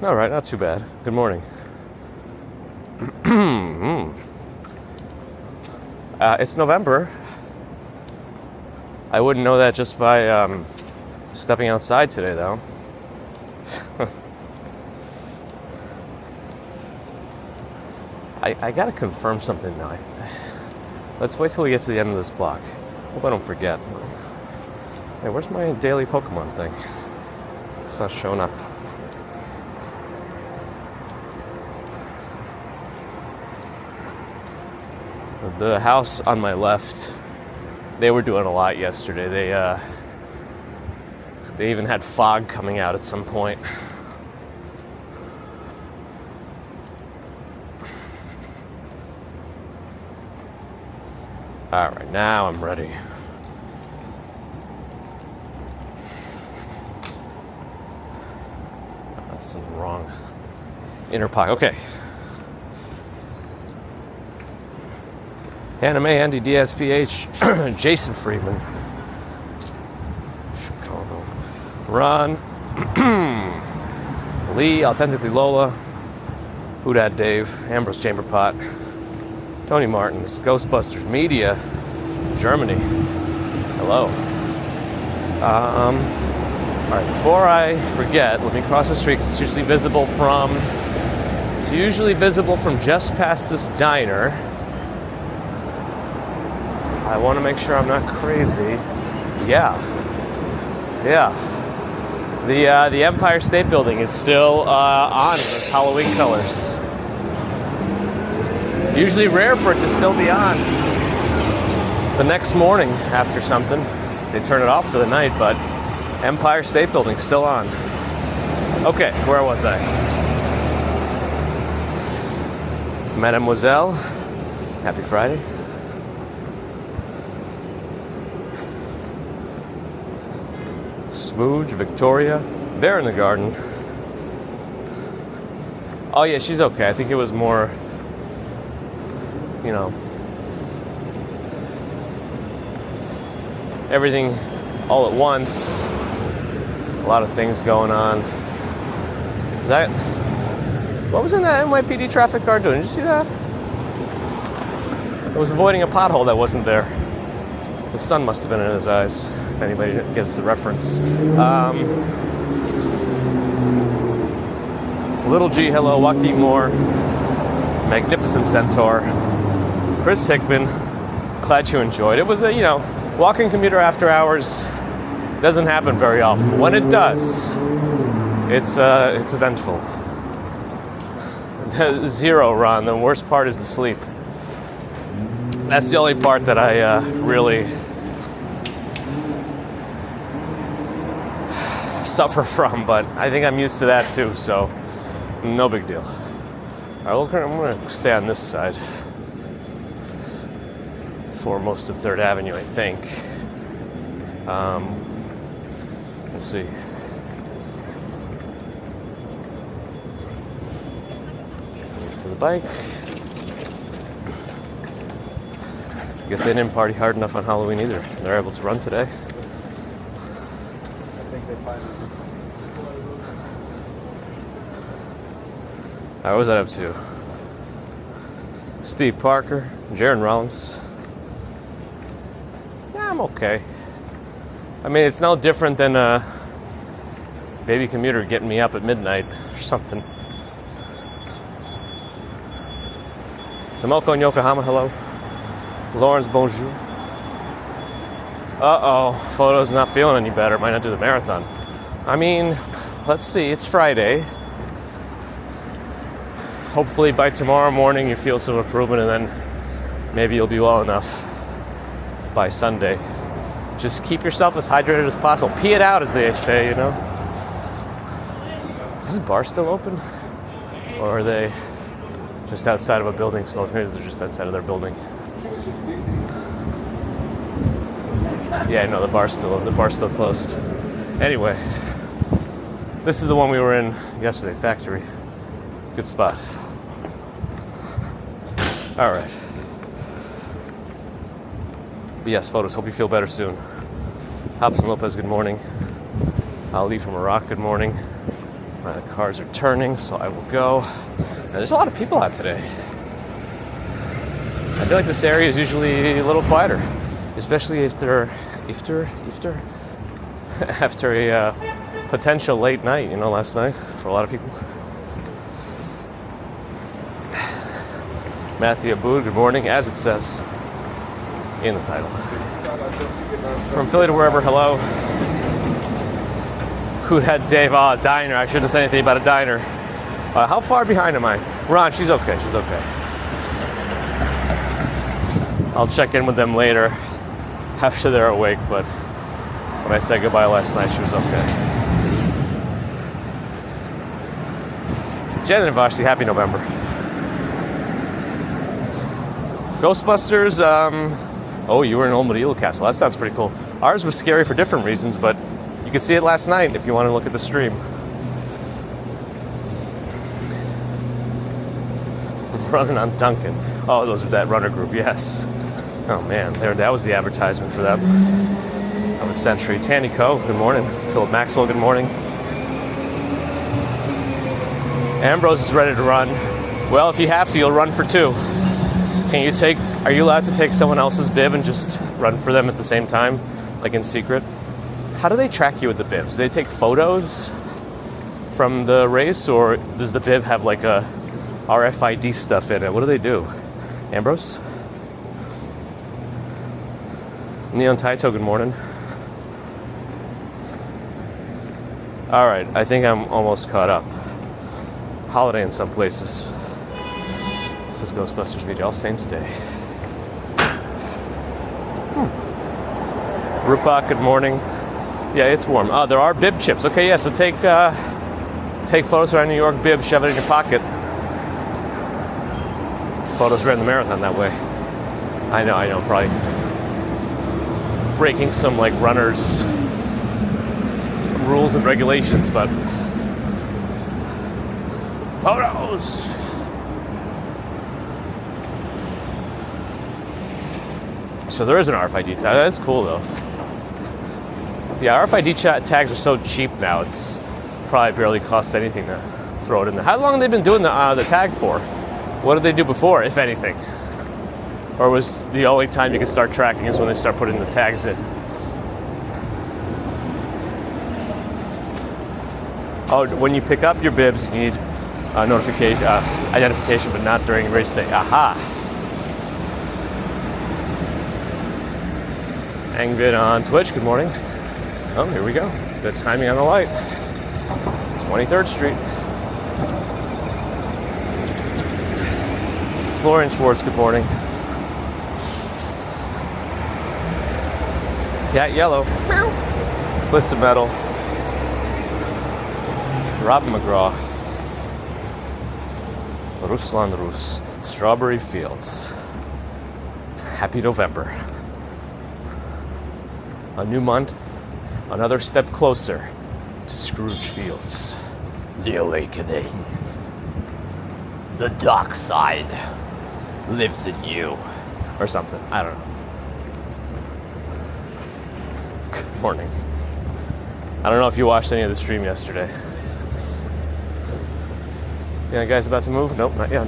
All right, not too bad. Good morning. It's November. I wouldn't know that just by stepping outside today, though. I gotta confirm something now. Let's wait till we get to the end of this block. Hope I don't forget. Hey, where's my daily Pokemon thing? It's not showing up. The house on my left, they were doing a lot yesterday. They even had fog coming out at some point. All right, now I'm ready. That's in the wrong inner pocket. Okay. Anime, Andy, DSPH, Jason Friedman, Chicago, Ron, Lee, Authentically Lola, Who Dat Dave, Ambrose Chamberpot, Tony Martins, Ghostbusters Media, Germany. Hello. All right, before I forget, let me cross the street. It's usually visible from just past this diner. I want to make sure I'm not crazy. Yeah. The Empire State Building is still on with Halloween colors. Usually rare for it to still be on. The next morning after something, they turn it off for the night, but Empire State Building still on. Okay, where was I? Mademoiselle, happy Friday. Smooge, Victoria, they're in the garden. Oh yeah, she's okay. I think it was more, everything all at once. A lot of things going on. What was in that NYPD traffic car doing? Did you see that? It was avoiding a pothole that wasn't there. The sun must have been in his eyes, if anybody gets the reference. Little G, hello, Joaquin Moore, Magnificent Centaur, Chris Hickman, glad you enjoyed. It was a, walking commuter after hours. Doesn't happen very often, but when it does, it's eventful. Zero run, the worst part is the sleep. That's the only part that I really suffer from, but I think I'm used to that too, so no big deal. All right, I'm going to stay on this side for most of 3rd Avenue, I think. We'll see. For the bike. I guess they didn't party hard enough on Halloween either. They're able to run today. I think they finally. What was that up to? Steve Parker, Jaron Rollins. Yeah, I'm okay. I mean, it's no different than a baby commuter getting me up at midnight or something. Tomoko in Yokohama, hello. Lawrence, bonjour. Uh-oh, photo's not feeling any better. Might not do the marathon. I mean, let's see, it's Friday. Hopefully by tomorrow morning you feel some improvement, and then maybe you'll be well enough by Sunday. Just keep yourself as hydrated as possible. Pee it out, as they say, Is this bar still open? Or are they just outside of a building smoking? Maybe they're just outside of their building. Yeah, no, the bar's still closed. Anyway, this is the one we were in yesterday, Factory. Good spot. All right. But yes, photos. Hope you feel better soon. Hobson Lopez, good morning. Ali from Iraq, good morning. The cars are turning, so I will go. Now, there's a lot of people out today. I feel like this area is usually a little quieter, especially after a potential late night, last night for a lot of people. Matthew Aboud, good morning, as it says in the title. From Philly to wherever, hello. Who had Dave? Oh, a diner. I shouldn't have said anything about a diner. How far behind am I? Ron, she's okay. She's okay. I'll check in with them later after they're awake, but when I said goodbye last night, she was okay. Jen and Vashti, happy November. Ghostbusters, oh, you were in Old Medieval Castle. That sounds pretty cool. Ours was scary for different reasons, but you could see it last night if you want to look at the stream. Running on Duncan. Oh, those are that runner group, yes. Oh man, that was the advertisement for them. That was Century. Tanny Co, good morning. Philip Maxwell, good morning. Ambrose is ready to run. Well, if you have to, you'll run for two. Are you allowed to take someone else's bib and just run for them at the same time, like in secret? How do they track you with the bibs? Do they take photos from the race, or does the bib have like a RFID stuff in it? What do they do? Ambrose? Neon Taito, good morning. All right, I think I'm almost caught up. Holiday in some places. This is Ghostbusters video, All Saints Day. Rupak, good morning. Yeah, it's warm. Oh, there are bib chips. Okay, yeah, so take photos around New York, bib, shove it in your pocket. Photos ran the marathon that way. I know, probably breaking some like runners' rules and regulations, but photos. So there is an RFID tag. That's cool though. Yeah, RFID tags are so cheap now. It's probably barely costs anything to throw it in there. How long have they been doing the tag for? What did they do before, if anything? Or was the only time you can start tracking is when they start putting the tags in? Oh, when you pick up your bibs, you need identification, but not during race day. Aha! Angvid on Twitch, good morning. Oh, here we go. Good timing on the light. 23rd Street. Florian Schwartz, good morning. Cat Yellow. Twisted Metal. Robin McGraw. Ruslan Rus. Strawberry Fields. Happy November. A new month, another step closer to Scrooge Fields. The awakening. The dark side lives in you. Or something, I don't know. Good morning. I don't know if you watched any of the stream yesterday. Yeah, guys about to move? Nope, not yet.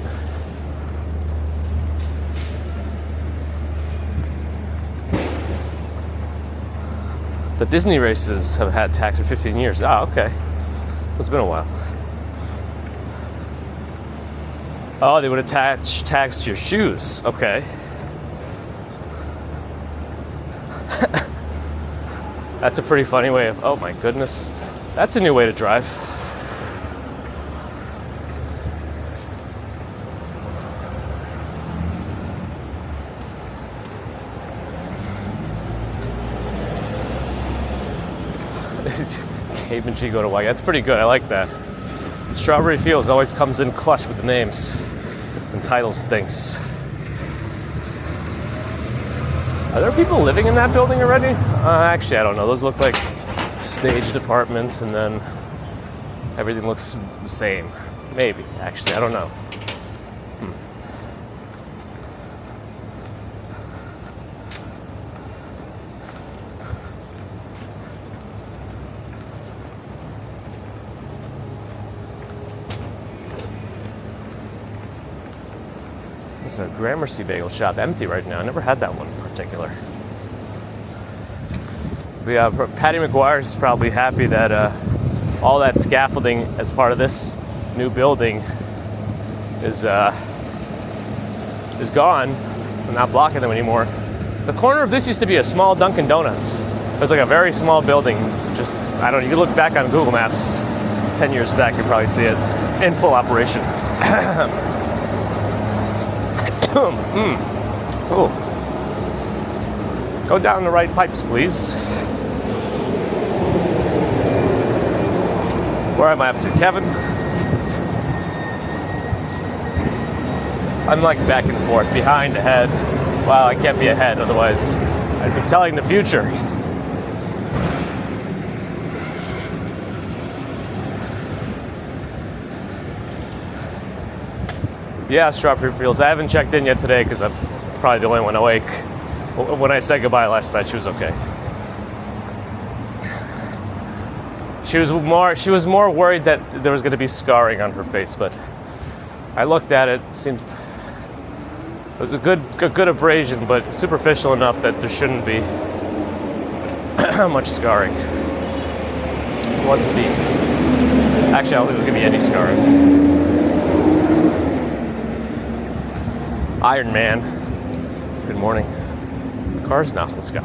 The Disney races have had tags for 15 years. Ah, okay. It's been a while. Oh, they would attach tags to your shoes. Okay. That's a pretty funny way of, oh my goodness. That's a new way to drive. Caveman G go to white. That's pretty good. I like that. Strawberry Fields always comes in clutch with the names and titles and things. Are there people living in that building already? Actually, I don't know. Those look like staged apartments, and then everything looks the same. Maybe. Actually, I don't know. There's a Gramercy bagel shop empty right now. I never had that one in particular. But yeah, Patty McGuire's is probably happy that all that scaffolding as part of this new building is gone. We're not blocking them anymore. The corner of this used to be a small Dunkin' Donuts. It was like a very small building. Just, I don't know, you can look back on Google Maps 10 years back, you'll probably see it in full operation. Ooh. Go down the right pipes, please. Where am I up to, Kevin? I'm like back and forth, behind, ahead. Wow, I can't be ahead, otherwise I'd be telling the future. Yeah, Strawberry Fields. I haven't checked in yet today because I'm probably the only one awake. When I said goodbye last night, she was okay. She was more worried that there was going to be scarring on her face, but I looked at it. It was a good abrasion, but superficial enough that there shouldn't be much scarring. It wasn't deep. Actually, I don't think there's going to be any scarring. Iron Man. Good morning. Cars now. Let's go.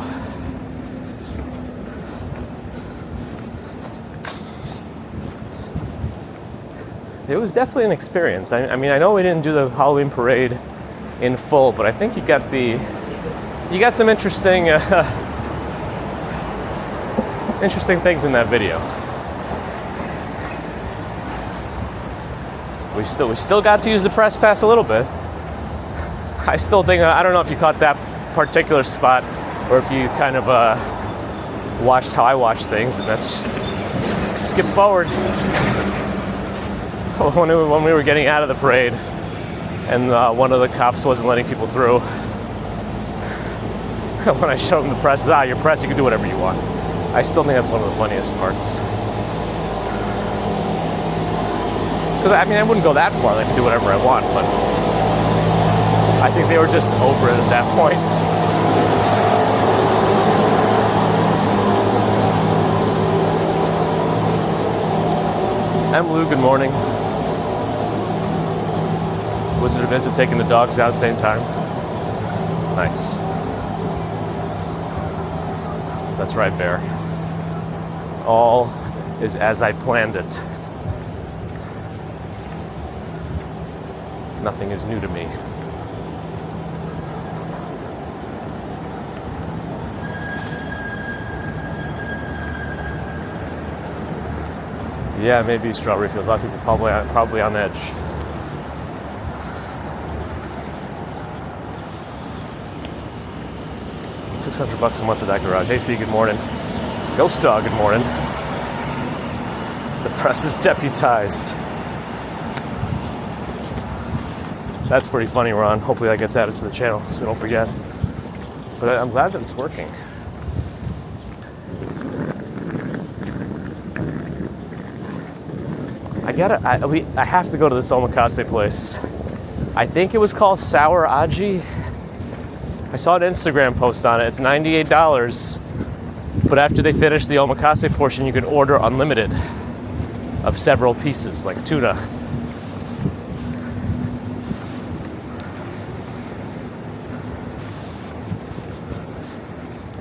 It was definitely an experience. I mean, I know we didn't do the Halloween parade in full, but I think you got some interesting things in that video. We still got to use the press pass a little bit. I still think, I don't know if you caught that particular spot or if you kind of watched how I watch things, and that's just skip forward. When we were getting out of the parade and one of the cops wasn't letting people through, when I showed him the press, your press, you can do whatever you want. I still think that's one of the funniest parts. Because, I mean, I wouldn't go that far, I can do whatever I want, but I think they were just over it at that point. Lou, good morning. Was it a visit taking the dogs out at the same time? Nice. That's right, Bear. All is as I planned it. Nothing is new to me. Yeah, maybe Strawberry Fields. A lot of people probably on edge. $600 a month at that garage. AC, good morning. Ghost Dog, good morning. The press is deputized. That's pretty funny, Ron. Hopefully that gets added to the channel so we don't forget. But I'm glad that it's working. I have to go to this omakase place. I think it was called Sour Aji. I saw an Instagram post on it. It's $98. But after they finish the omakase portion, you can order unlimited of several pieces, like tuna.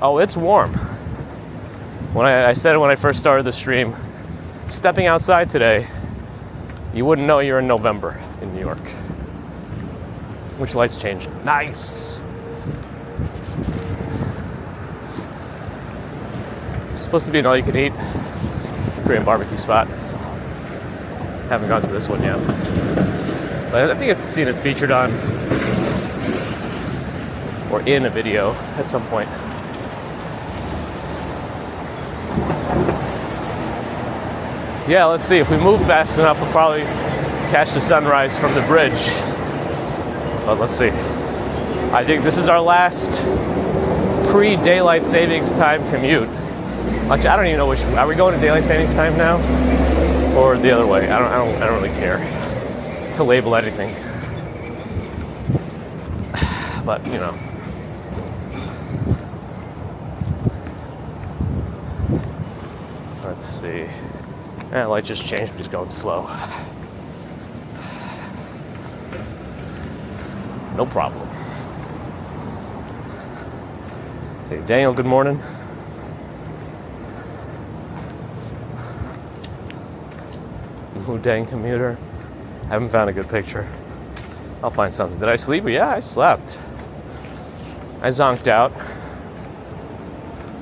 Oh, it's warm. When I said it when I first started the stream, stepping outside today, you wouldn't know you're in November in New York. Which lights changed? Nice. It's supposed to be an all-you-can-eat Korean barbecue spot. Haven't gone to this one yet. But I think I've seen it featured on or in a video at some point. Yeah, let's see. If we move fast enough, we'll probably catch the sunrise from the bridge. But let's see. I think this is our last pre-daylight savings time commute. Actually, I don't even know which. Are we going to daylight savings time now, or the other way? I don't really care to label anything. But, you know. Let's see. Light just changed, but he's going slow. No problem. Say, Daniel, good morning. Dang commuter. Haven't found a good picture. I'll find something. Did I sleep? Yeah, I slept. I zonked out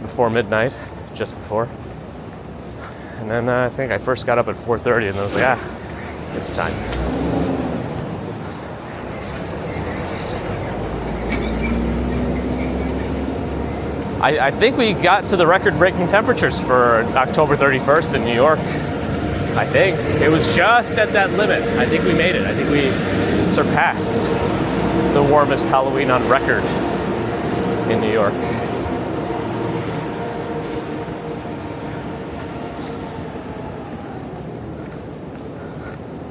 before midnight, just before. And then I think I first got up at 4:30 and I was like, it's time. I think we got to the record-breaking temperatures for October 31st in New York. I think. It was just at that limit. I think we made it. I think we surpassed the warmest Halloween on record in New York.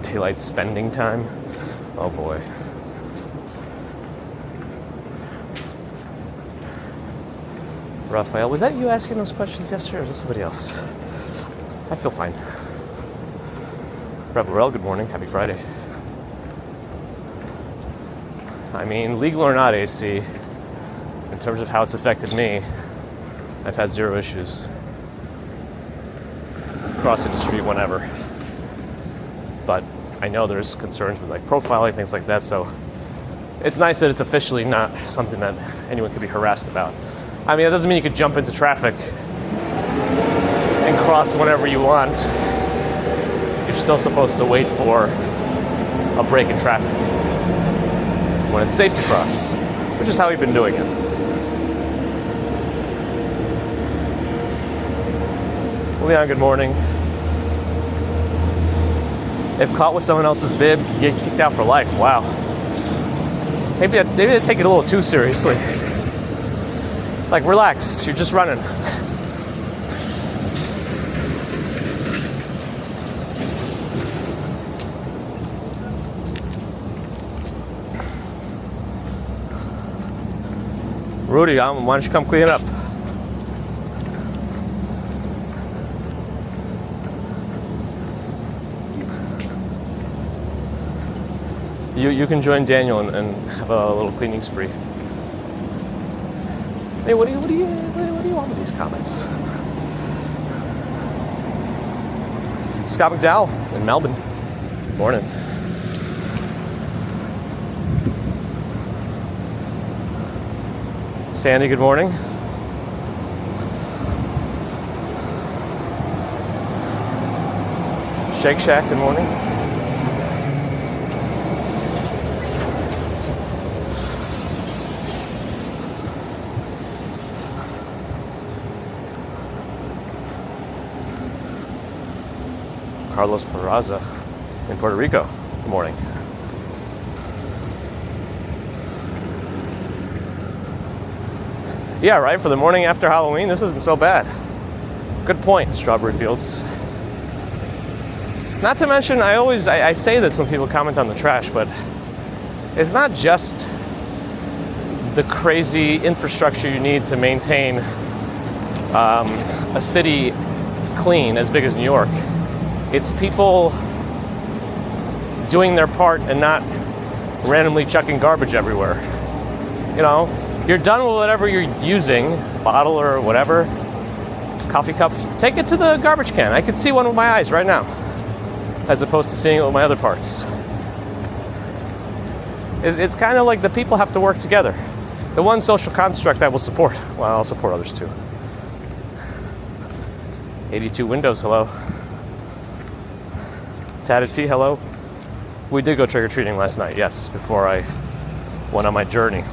Daylight spending time. Oh boy. Raphael, was that you asking those questions yesterday or was it somebody else? I feel fine. Rebel Rel, good morning. Happy Friday. I mean, legal or not AC, in terms of how it's affected me, I've had zero issues crossing the street whenever. But I know there's concerns with like profiling, things like that, so it's nice that it's officially not something that anyone could be harassed about. I mean, it doesn't mean you could jump into traffic and cross whenever you want. You're still supposed to wait for a break in traffic when it's safe to cross, which is how we've been doing it. Leon, good morning. If caught with someone else's bib, you get kicked out for life. Wow. Maybe they take it a little too seriously. Like, relax, you're just running. Rudy, why don't you come clean it up? You can join Daniel and have a little cleaning spree. Hey, what do you want with these comments? Scott McDowell in Melbourne. Good morning. Sandy, good morning. Shake Shack, good morning. Carlos Peraza in Puerto Rico. Good morning. Yeah, right, for the morning after Halloween, this isn't so bad. Good point, Strawberry Fields. Not to mention, I say this when people comment on the trash, but it's not just the crazy infrastructure you need to maintain a city clean as big as New York. It's people doing their part and not randomly chucking garbage everywhere. You know, you're done with whatever you're using, bottle or whatever, coffee cup, take it to the garbage can. I could see one with my eyes right now, as opposed to seeing it with my other parts. It's kind of like the people have to work together. The one social construct I will support. Well, I'll support others too. 82 Windows, hello. Tatted T, hello. We did go trick-or-treating last night, yes, before I went on my journey.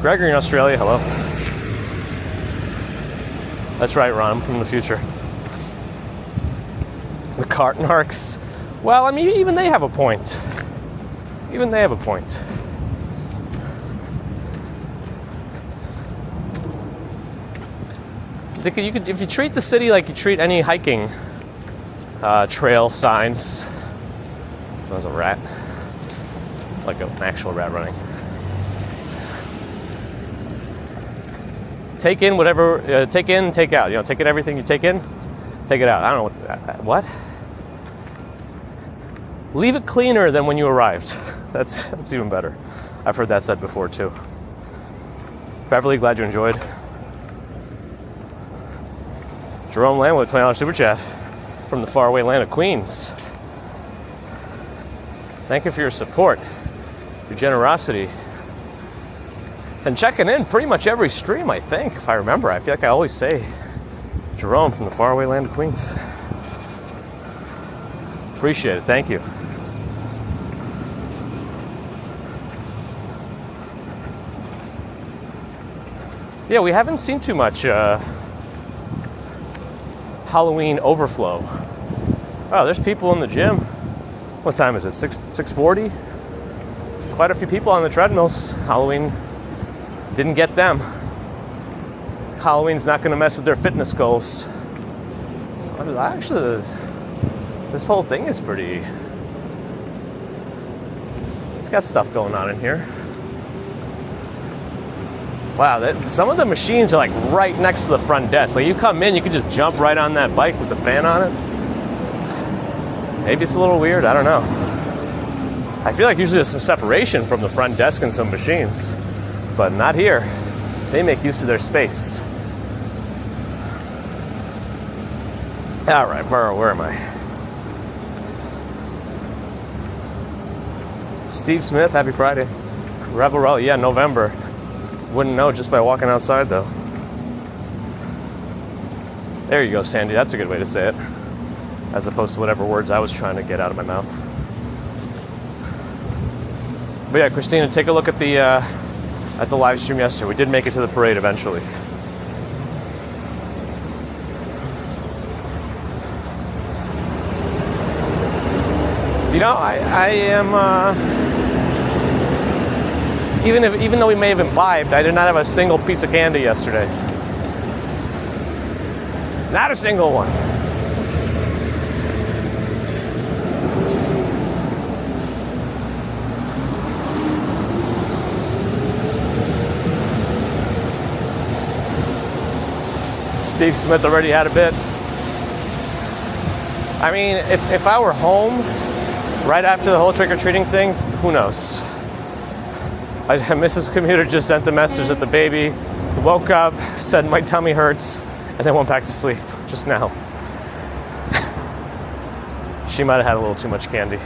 Gregory in Australia, hello. That's right, Ron, I'm from the future. The Cartnarks. Well, I mean, even they have a point. Even they have a point. You could, if you treat the city like you treat any hiking trail signs. That was a rat. Like an actual rat running. take in whatever, take in, take out. Take in everything you take in, take it out. I don't know what. Leave it cleaner than when you arrived. That's even better. I've heard that said before too. Beverly, glad you enjoyed. Jerome Lamb with $20 super chat from the faraway land of Queens. Thank you for your support, your generosity, and checking in pretty much every stream, I think, if I remember. I feel like I always say Jerome from the faraway land of Queens. Appreciate it. Thank you. Yeah, we haven't seen too much Halloween overflow. Wow, there's people in the gym. What time is it? 6:40? Quite a few people on the treadmills. Halloween didn't get them. Halloween's not going to mess with their fitness goals. Actually, this whole thing is pretty... It's got stuff going on in here. Wow, some of the machines are like right next to the front desk. Like you come in, you can just jump right on that bike with the fan on it. Maybe it's a little weird, I don't know. I feel like usually there's some separation from the front desk and some machines, but not here. They make use of their space. All right, Burrow, where am I? Steve Smith, happy Friday. Rebel Rally, yeah, November. Wouldn't know just by walking outside, though. There you go, Sandy. That's a good way to say it, as opposed to whatever words I was trying to get out of my mouth. But yeah, Christina, take a look at the live stream yesterday. We did make it to the parade eventually. I am. Even though we may have imbibed, I did not have a single piece of candy yesterday. Not a single one. Steve Smith already had a bit. I mean, if I were home right after the whole trick-or-treating thing, who knows? Mrs. Commuter just sent a message that the baby woke up, said my tummy hurts, and then went back to sleep just now. She might have had a little too much candy.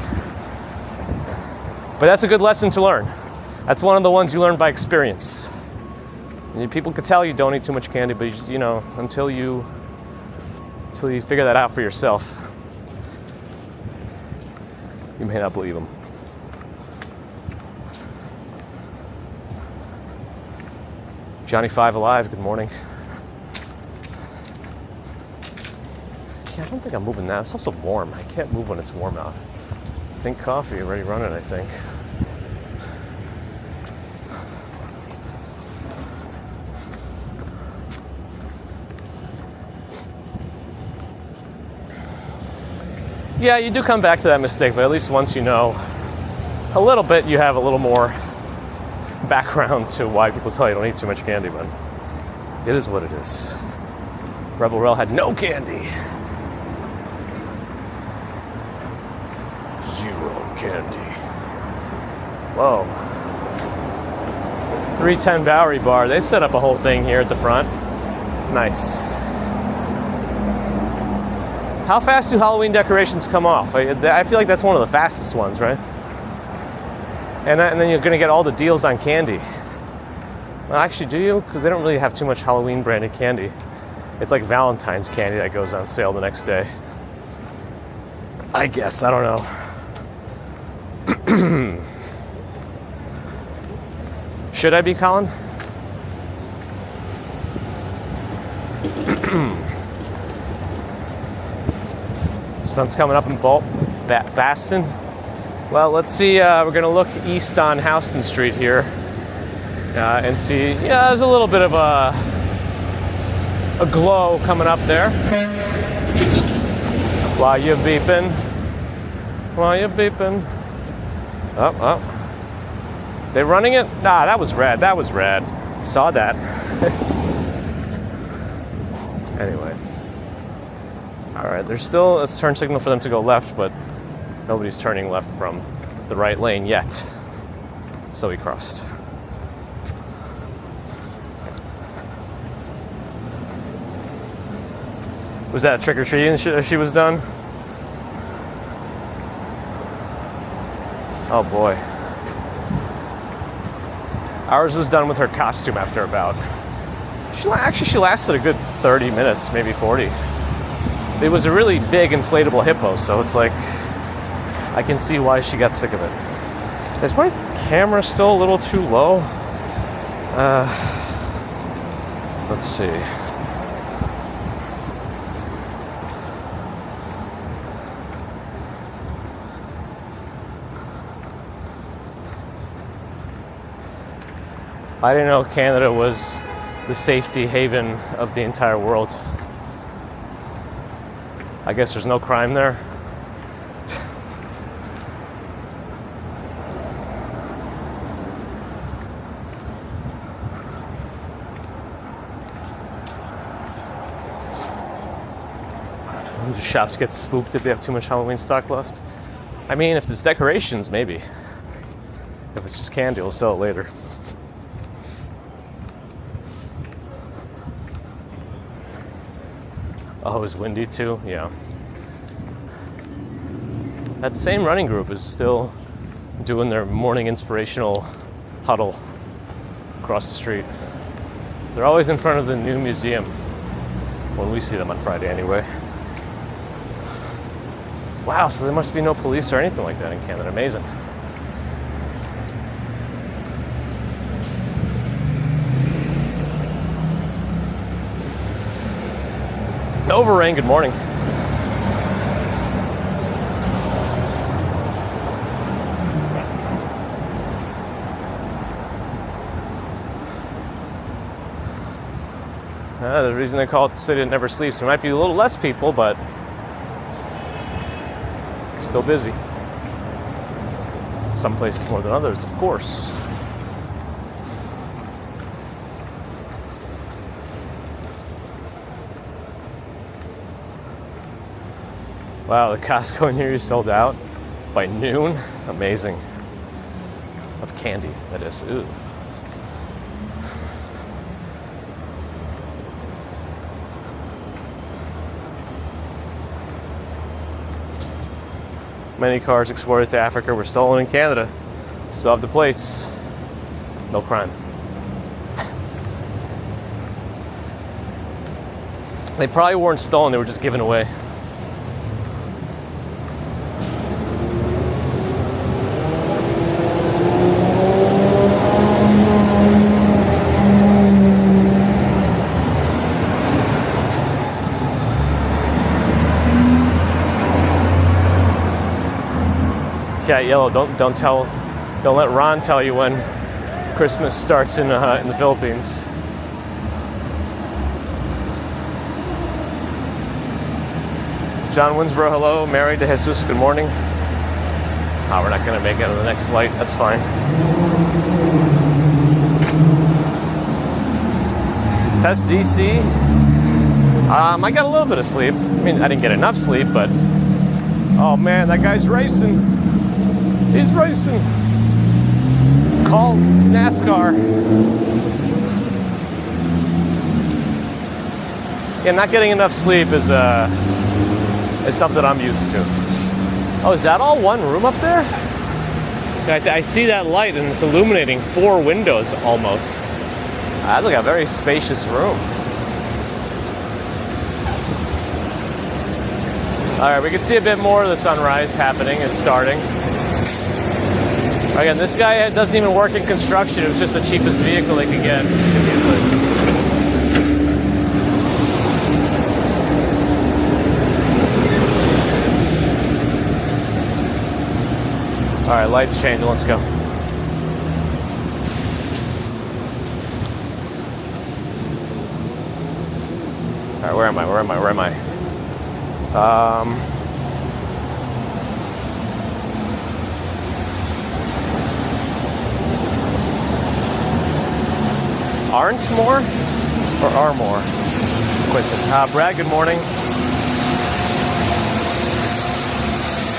But that's a good lesson to learn. That's one of the ones you learn by experience. People could tell you don't eat too much candy, but until you figure that out for yourself, you may not believe them. Johnny 5 Alive, good morning. Yeah, I don't think I'm moving now. It's also warm. I can't move when it's warm out. Think coffee, already running, I think. Yeah, you do come back to that mistake, but at least once you know a little bit, you have a little more background to why people tell you don't eat too much candy, but it is what it is. Rebel Rel had no candy. Zero candy. Whoa. 310 Bowery Bar. They set up a whole thing here at the front. Nice. How fast do Halloween decorations come off? I feel like that's one of the fastest ones, right? And then you're going to get all the deals on candy. Well, actually, do you? Because they don't really have too much Halloween branded candy. It's like Valentine's candy that goes on sale the next day. I guess. I don't know. Should I be, Colin? Sun's coming up in Baston. Well, let's see. We're going to look east on Houston Street here and see. Yeah, there's a little bit of a glow coming up there. While you're beeping. Oh. They running it? Nah, that was red. Saw that. Anyway. Alright, there's still a turn signal for them to go left, but nobody's turning left from the right lane yet. So we crossed. Was that trick-or-treating she was done? Oh boy. Ours was done with her costume after about... She lasted a good 30 minutes, maybe 40. It was a really big inflatable hippo, so it's like... I can see why she got sick of it. Is my camera still a little too low? Let's see. I didn't know Canada was the safety haven of the entire world. I guess there's no crime there. Do shops get spooked if they have too much Halloween stock left? I mean, if it's decorations, maybe. If it's just candy, we'll sell it later. Oh, it was windy too? Yeah. That same running group is still doing their morning inspirational huddle across the street. They're always in front of the new museum when we see them on Friday anyway. Wow, so there must be no police or anything like that in Canada. Amazing. Overrain, good morning. The reason they call it the city that never sleeps. There might be a little less people, but still busy. Some places more than others, of course. Wow, the Costco near you sold out by noon. Amazing. Of candy, that is. Ooh. Many cars exported to Africa were stolen in Canada. Still have the plates. No crime. They probably weren't stolen, they were just given away. Cat yellow. Don't let Ron tell you when Christmas starts in the Philippines. John Winsborough, hello. Mary de Jesus, good morning. Oh, we're not gonna make it to the next light. That's fine. Test DC. I got a little bit of sleep. I mean, I didn't get enough sleep, but oh man, that guy's racing. He's racing. Call NASCAR. Yeah, not getting enough sleep is something I'm used to. Oh, is that all one room up there? I see that light and it's illuminating 4 windows almost. That's like a very spacious room. All right, we can see a bit more of the sunrise happening. It's starting. Again, this guy doesn't even work in construction. It was just the cheapest vehicle they could get. All right, lights changing. Let's go. All right, where am I? Aren't more or are more? Quentin. Brad, good morning.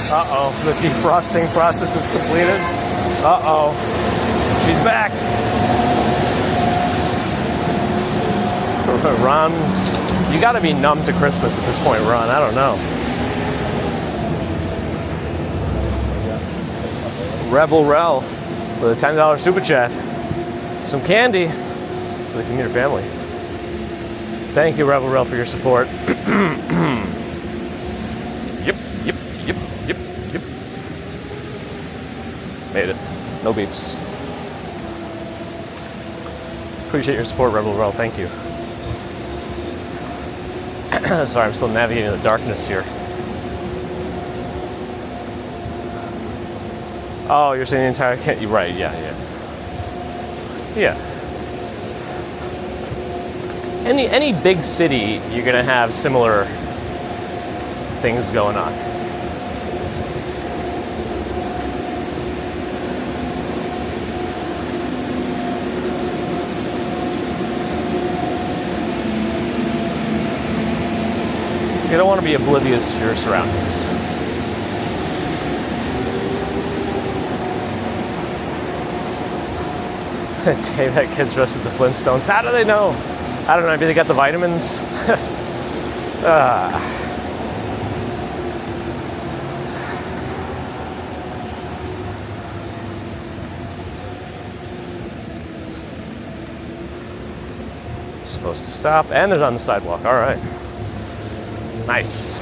Uh-oh, the defrosting process is completed. Uh-oh, she's back. Ron's, you gotta be numb to Christmas at this point, Ron. I don't know. Rebel Rel with a $10 super chat. Some candy for the commuter family. Thank you, Rebel Rel, for your support. Yep. Made it. No beeps. Appreciate your support, Rebel Rel. Thank you. Sorry, I'm still navigating the darkness here. Oh, you're saying the entire kit? You're right, yeah. Any big city, you're gonna have similar things going on. You don't want to be oblivious to your surroundings. Dave, that kid's dressed as the Flintstones. How do they know? I don't know. Maybe they got the vitamins. Supposed to stop, and they're on the sidewalk. All right. Nice.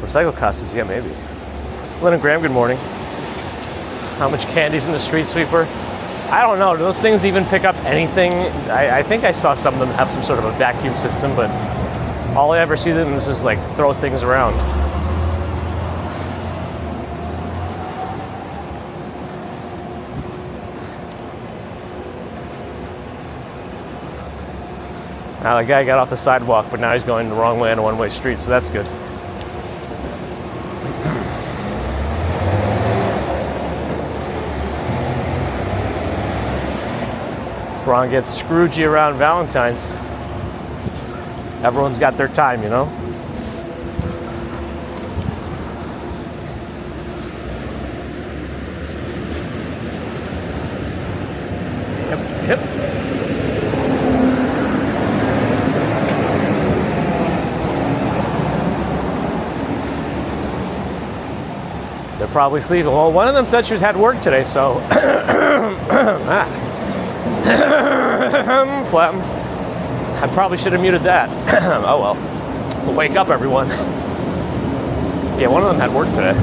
Recycle costumes, yeah, maybe. Lynn Graham, good morning. How much candy's in the street sweeper? I don't know. Do those things even pick up anything? I think I saw some of them have some sort of a vacuum system, but all I ever see them is just like throw things around. Now the guy got off the sidewalk, but now he's going the wrong way on a one-way street, so that's good. Ron gets Scroogey around Valentine's. Everyone's got their time, you know? Yep. They're probably sleeping. Well, one of them said she had work today, so... Flatten. I probably should have muted that. Oh well. Wake up, everyone. Yeah, one of them had work today.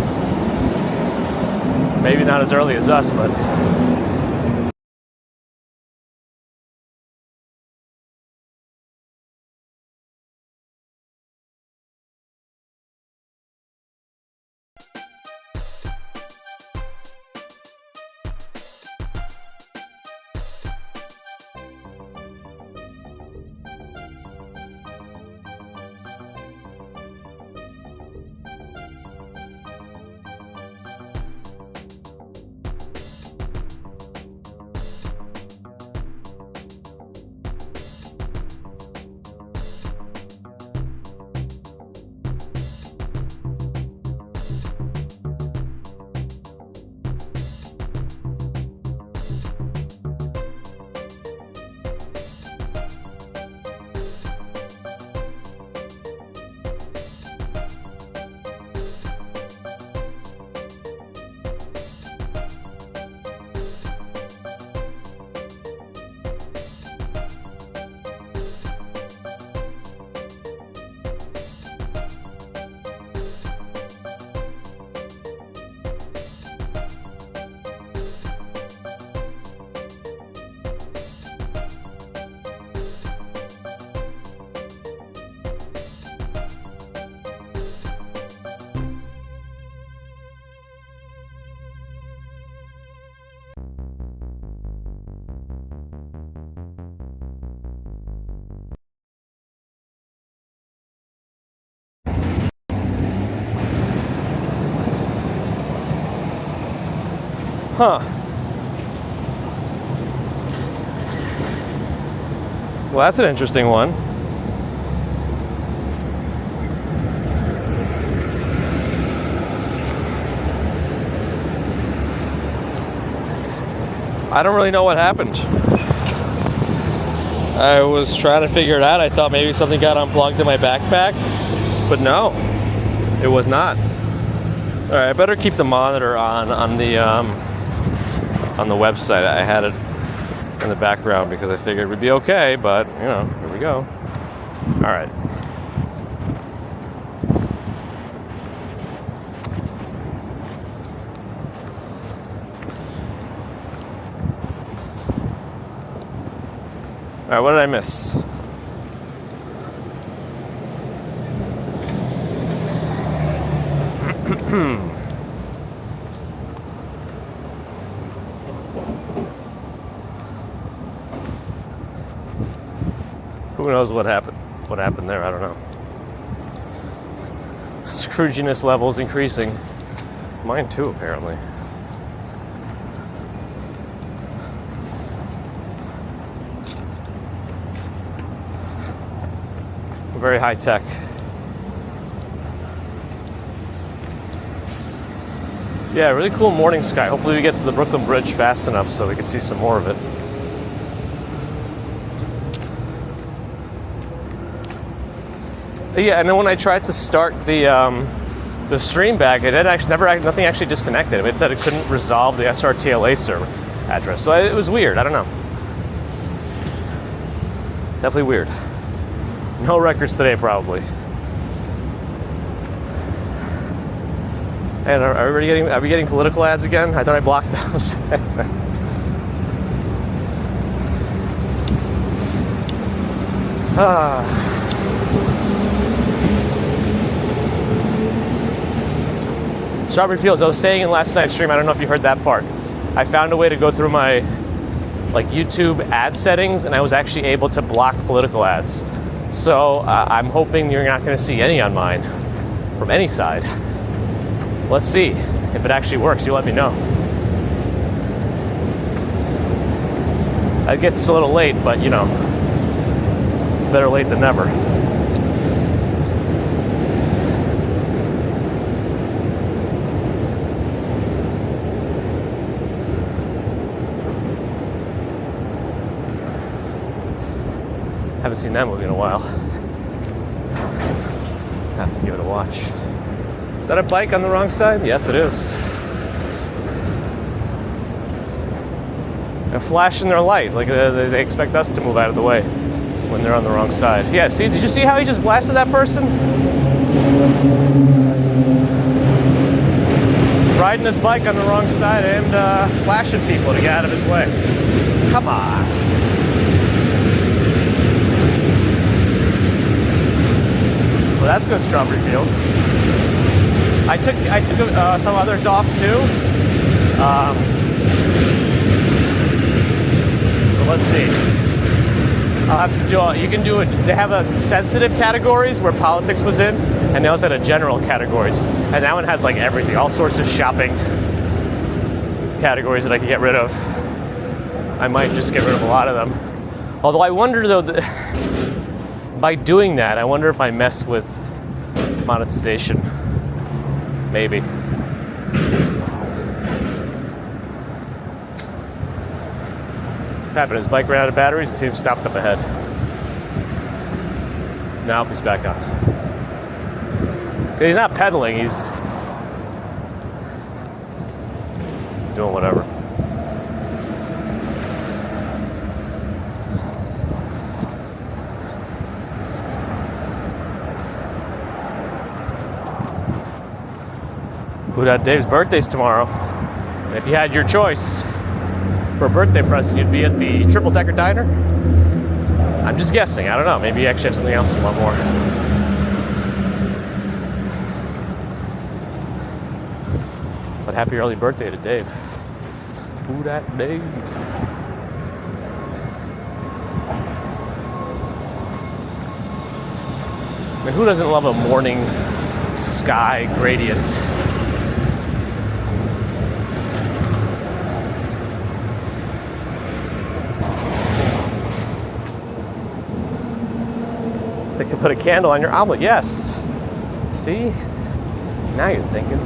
Maybe not as early as us, but... Huh. Well, that's an interesting one. I don't really know what happened. I was trying to figure it out. I thought maybe something got unplugged in my backpack, but no, it was not. All right, I better keep the monitor on the website. I had it in the background because I figured it would be okay, but you know, here we go. All right. All right, what did I miss? Who knows what happened? What happened there? I don't know. Scrooginess levels increasing. Mine too, apparently. Very high tech. Yeah, really cool morning sky. Hopefully we get to the Brooklyn Bridge fast enough so we can see some more of it. Yeah, and then when I tried to start the stream back, it had actually nothing actually disconnected. It said it couldn't resolve the SRTLA server address, so it was weird. I don't know. Definitely weird. No records today, probably. And are we getting political ads again? I thought I blocked those. Strawberry Fields. I was saying in last night's stream, I don't know if you heard that part. I found a way to go through my YouTube ad settings, and I was actually able to block political ads. So I'm hoping you're not going to see any on mine from any side. Let's see if it actually works. You let me know. I guess it's a little late, but you know, better late than never. Haven't seen that movie in a while. Have to give it a watch. Is that a bike on the wrong side? Yes, it is. They're flashing their light, like they expect us to move out of the way when they're on the wrong side. Yeah, see, did you see how he just blasted that person? Riding his bike on the wrong side and flashing people to get out of his way. Come on. Well, that's good, Strawberry Fields. I took some others off too. Let's see. I'll have to do. You can do it. They have a sensitive categories where politics was in, and they also had a general categories, and that one has like everything, all sorts of shopping categories that I can get rid of. I might just get rid of a lot of them. Although I wonder though, by doing that, I wonder if I mess with monetization. Maybe. What happened? His bike ran out of batteries? It seems stopped up ahead. Nope, he's back on. He's not pedaling, he's doing whatever. Dave's birthday's tomorrow. And if you had your choice for a birthday present, you'd be at the Triple Decker Diner? I'm just guessing. I don't know. Maybe you actually have something else you want more. But happy early birthday to Dave. Who dat Dave? I mean, who doesn't love a morning sky gradient? could put a candle on your omelet. Yes. See? Now you're thinking.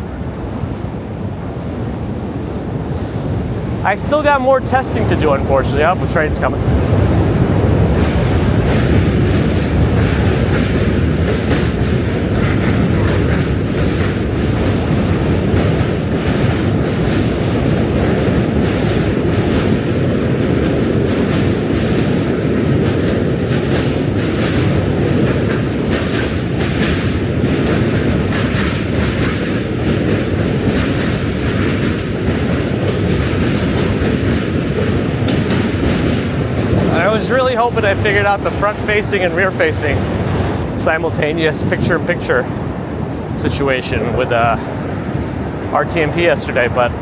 I still got more testing to do, unfortunately. Oh, the train's coming. I was really hoping I figured out the front-facing and rear-facing simultaneous picture-in-picture situation with RTMP yesterday, but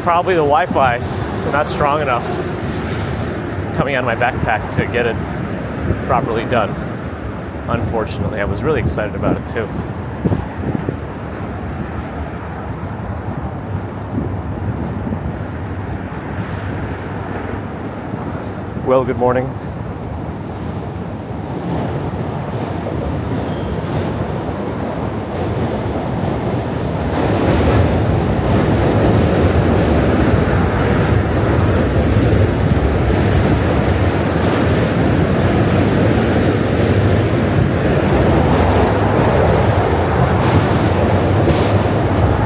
probably the Wi-Fi's not strong enough coming out of my backpack to get it properly done. Unfortunately, I was really excited about it too. Well, good morning.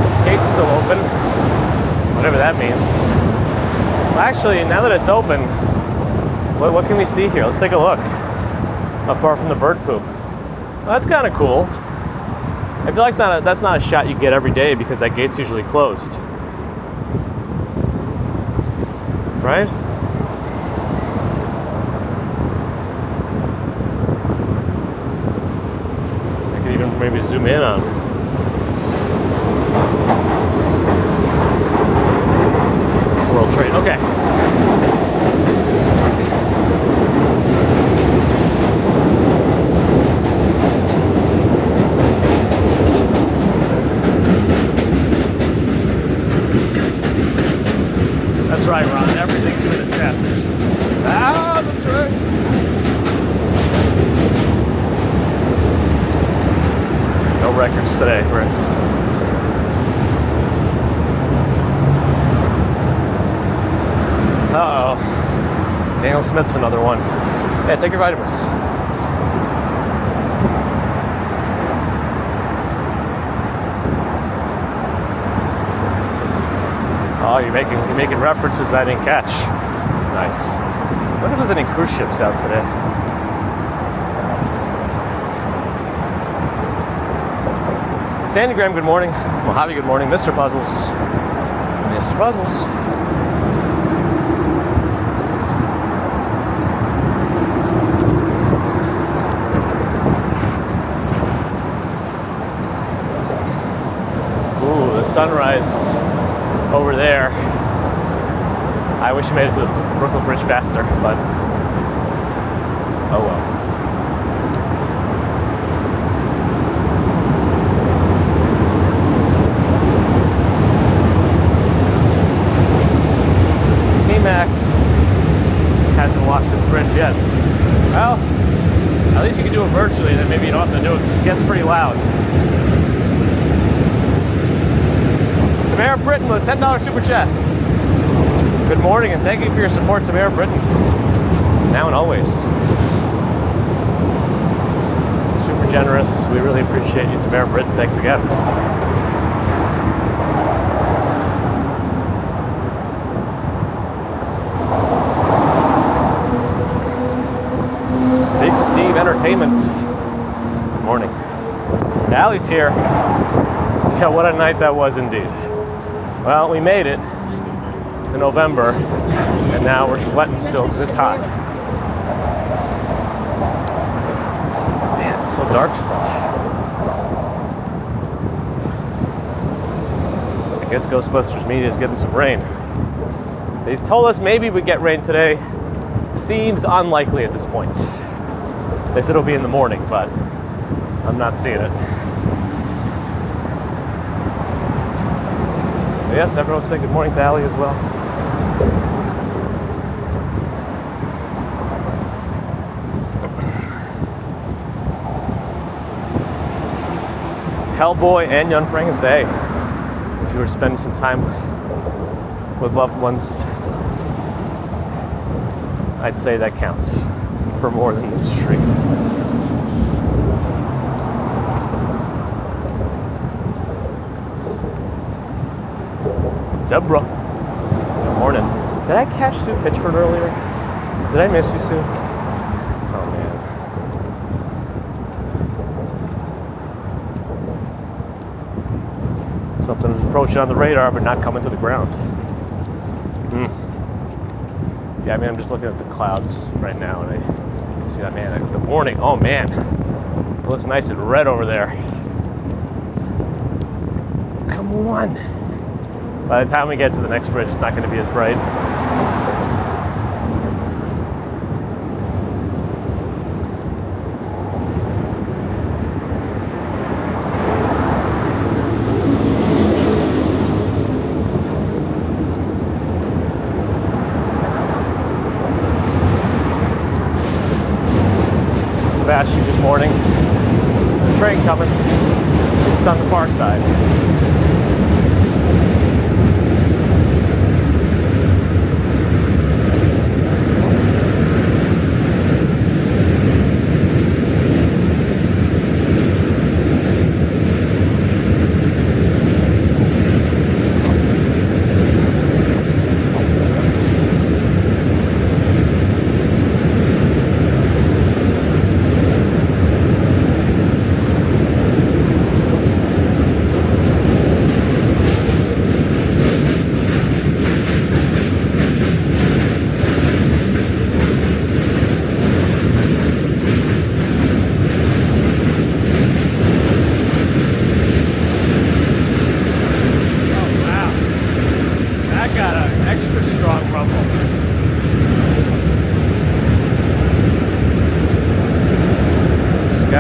This gate's still open, whatever that means. Well, actually, now that it's open, what can we see here? Let's take a look. Apart from the bird poop. Well, that's kind of cool. I feel like that's not a shot you get every day because that gate's usually closed. Right? I could even maybe zoom in on World Trade. Okay. That's right, Ron. Everything's to the test. Ah, that's right. No records today, right? Uh-oh. Daniel Smith's another one. Yeah, take your vitamins. Oh, you're making references I didn't catch. Nice. I wonder if there's any cruise ships out today. Sandygram, good morning. Mojave, good morning. Mr. Puzzles. Mr. Puzzles. Ooh, the sunrise over there. I wish I made it to the Brooklyn Bridge faster, but oh well. T-Mac hasn't walked this bridge yet. Well, at least you can do it virtually, then maybe you don't have to do it because it gets pretty loud. Tamara Britton with a $10 super chat. Good morning and thank you for your support, Tamara Britton. Now and always. Super generous. We really appreciate you, Tamara Britton. Thanks again. Big Steve Entertainment. Good morning. Allie's here. Yeah, what a night that was indeed. Well, we made it to November, and now we're sweating still because it's hot. Man, it's so dark still. I guess Ghostbusters Media is getting some rain. They told us maybe we'd get rain today. Seems unlikely at this point. They said it'll be in the morning, but I'm not seeing it. Yes, everyone say good morning to Allie as well. Hellboy and Young Frankenstein. If you were spending some time with loved ones, I'd say that counts for more than this street. Deborah, good morning. Did I catch Sue Pitchford earlier? Did I miss you, Sue? Oh, man. Something was approaching on the radar, but not coming to the ground. Yeah, I mean, I'm just looking at the clouds right now, and I see that, man, the morning. Oh, man. It looks nice and red over there. Come on. By the time we get to the next bridge, it's not going to be as bright. Sebastian, good morning. The train coming. This is on the far side.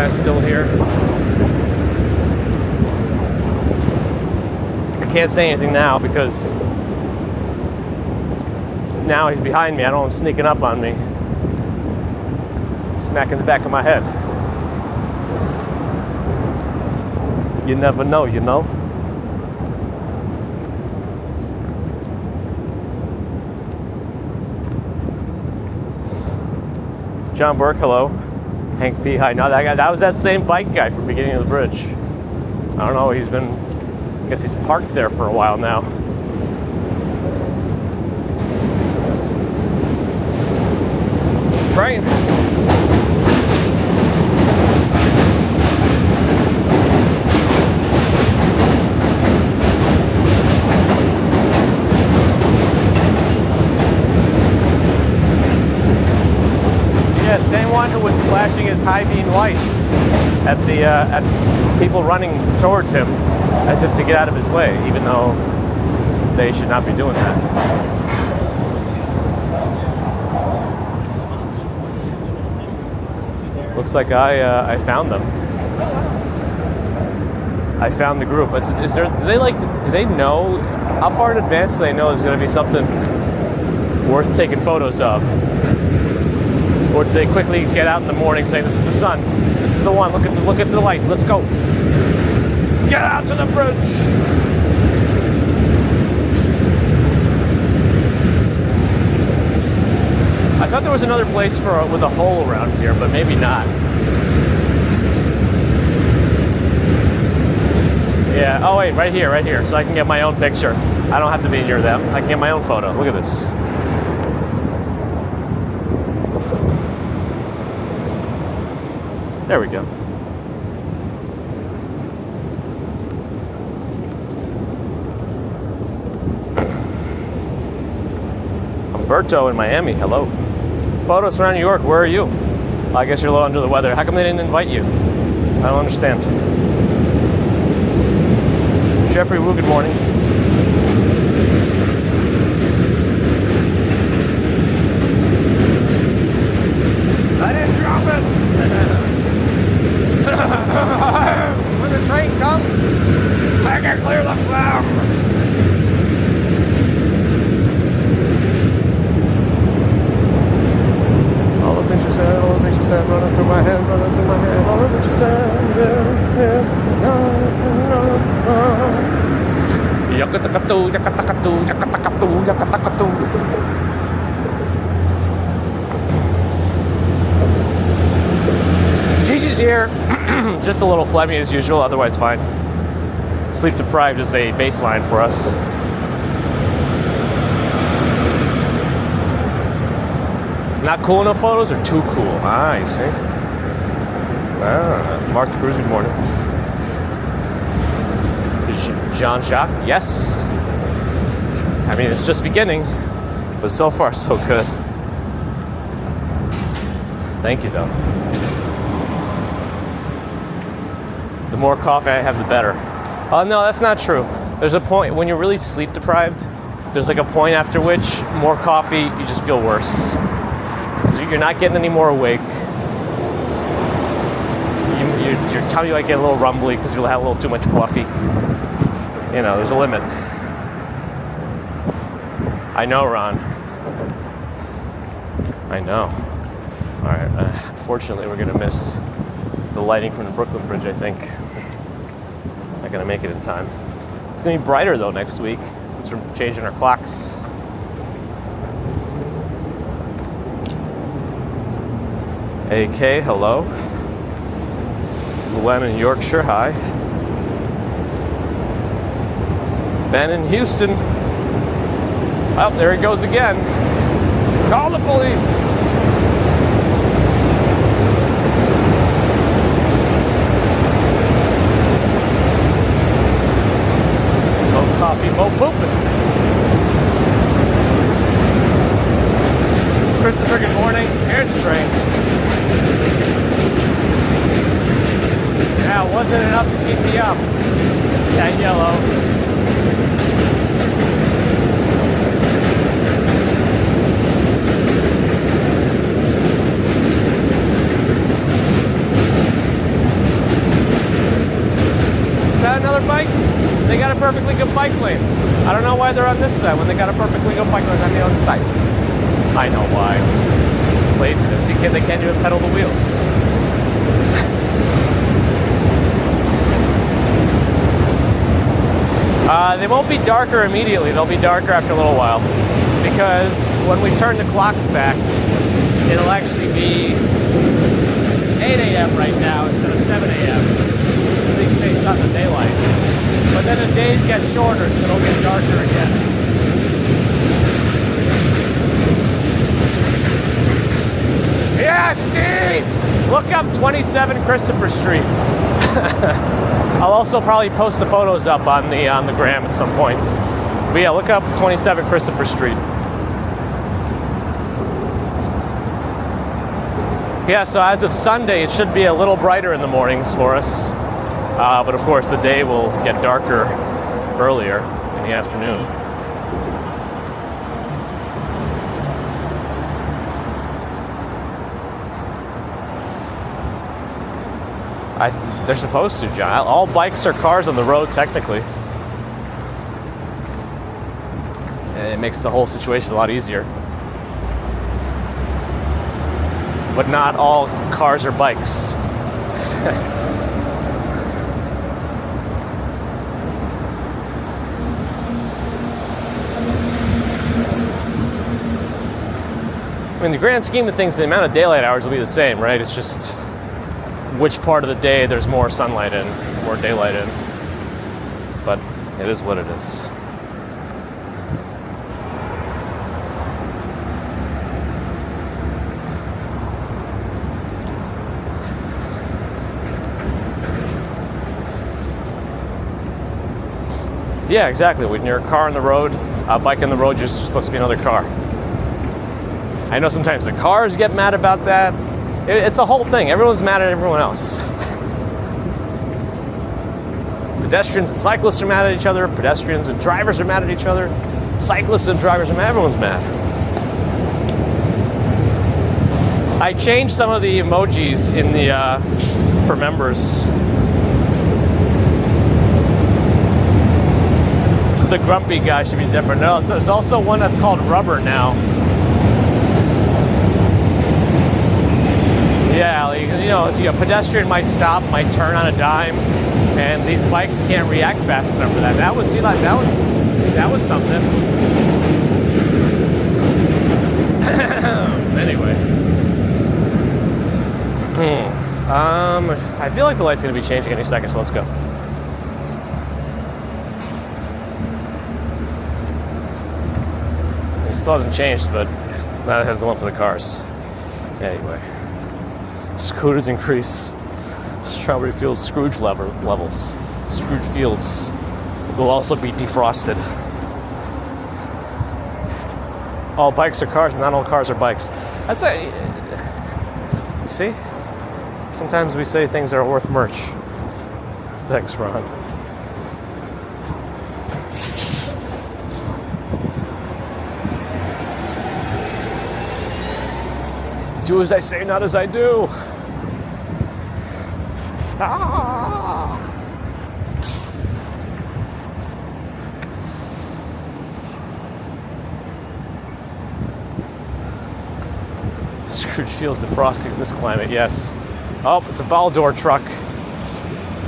Still here. I can't say anything now because now he's behind me. I don't want him sneaking up on me, smacking the back of my head. You never know, you know? John Burke, hello. Hank P. Hi. No, that was that same bike guy from the beginning of the bridge. I don't know. I guess he's parked there for a while now. Train. Same one who was flashing his high beam lights at people running towards him as if to get out of his way, even though they should not be doing that. Looks like I found them. I found the group. Do they know, how far in advance do they know there's going to be something worth taking photos of? Or do they quickly get out in the morning saying, this is the sun, this is the one, look at the light, let's go. Get out to the bridge. I thought there was another place with a hole around here, but maybe not. Yeah, oh wait, right here, so I can get my own picture. I don't have to be near them, I can get my own photo. Look at this. There we go. Humberto in Miami, hello. Photos around New York, where are you? Well, I guess you're a little under the weather. How come they didn't invite you? I don't understand. Jeffrey Wu, good morning. I didn't drop it! When the train comes, I can clear the phlegm. All the things you said, running through my head, all the things you said, yeah. Gigi's here. Just a little phlegmy as usual, otherwise fine. Sleep deprived is a baseline for us. Not cool enough photos or too cool? Ah, I see. Ah, Mark the Cruise, good morning. Jean-Jacques, yes. I mean, it's just beginning, but so far so good. Thank you, though. The more coffee I have, the better. Oh, no, that's not true. There's a point, when you're really sleep deprived, there's like a point after which more coffee, you just feel worse. So you're not getting any more awake. Your tummy might get a little rumbly because you'll have a little too much coffee. You know, there's a limit. I know, Ron. I know. All right. Unfortunately, we're going to miss the lighting from the Brooklyn Bridge, I think. Not going to make it in time. It's going to be brighter, though, next week since we're changing our clocks. AK, hello. Gwen in Yorkshire, hi. Ben in Houston. Oh, there he goes again. Call the police. No coffee, no pooping. Christopher, good morning. Here's the train. Yeah, wasn't enough to keep me up. Yeah, yellow. Is that another bike? They got a perfectly good bike lane. I don't know why they're on this side when they got a perfectly good bike lane on the other side. I know why. It's laziness. They can't even pedal the wheels. They won't be darker immediately. They'll be darker after a little while. Because when we turn the clocks back, it'll actually be 8 a.m. right now instead of 7 a.m. At least based on the daylight. But then the days get shorter, so it'll get darker again. Yeah, Steve! Look up 27 Christopher Street. I'll also probably post the photos up on the gram at some point. But yeah, look up 27 Christopher Street. Yeah, so as of Sunday, it should be a little brighter in the mornings for us. But of course, the day will get darker earlier in the afternoon. They're supposed to, John. All bikes are cars on the road, technically. And it makes the whole situation a lot easier. But not all cars are bikes. I mean, the grand scheme of things, the amount of daylight hours will be the same, right? It's just which part of the day there's more sunlight in, more daylight in. But it is what it is. Yeah, exactly. When you're a car on the road, a bike on the road, you're just supposed to be another car. I know sometimes the cars get mad about that. It's a whole thing. Everyone's mad at everyone else. Pedestrians and cyclists are mad at each other. Pedestrians and drivers are mad at each other. Cyclists and drivers are mad. Everyone's mad. I changed some of the emojis in the for members. The grumpy guy should be different. No, there's also one that's called rubber now. Yeah, Ali. because a pedestrian might stop, might turn on a dime, and these bikes can't react fast enough for that. That was something. Anyway, I feel like the light's gonna be changing any second, so let's go. It still hasn't changed, but now it has the one for the cars. Anyway, scooters increase. Strawberry Fields Scrooge levels. Scrooge Fields will also be defrosted. All bikes are cars, but not all cars are bikes. That's a, you see? Sometimes we say things that are worth merch. Thanks, Ron. Do as I say, not as I do. Ah. Scrooge feels defrosting in this climate, yes. Oh, it's a Baldor truck.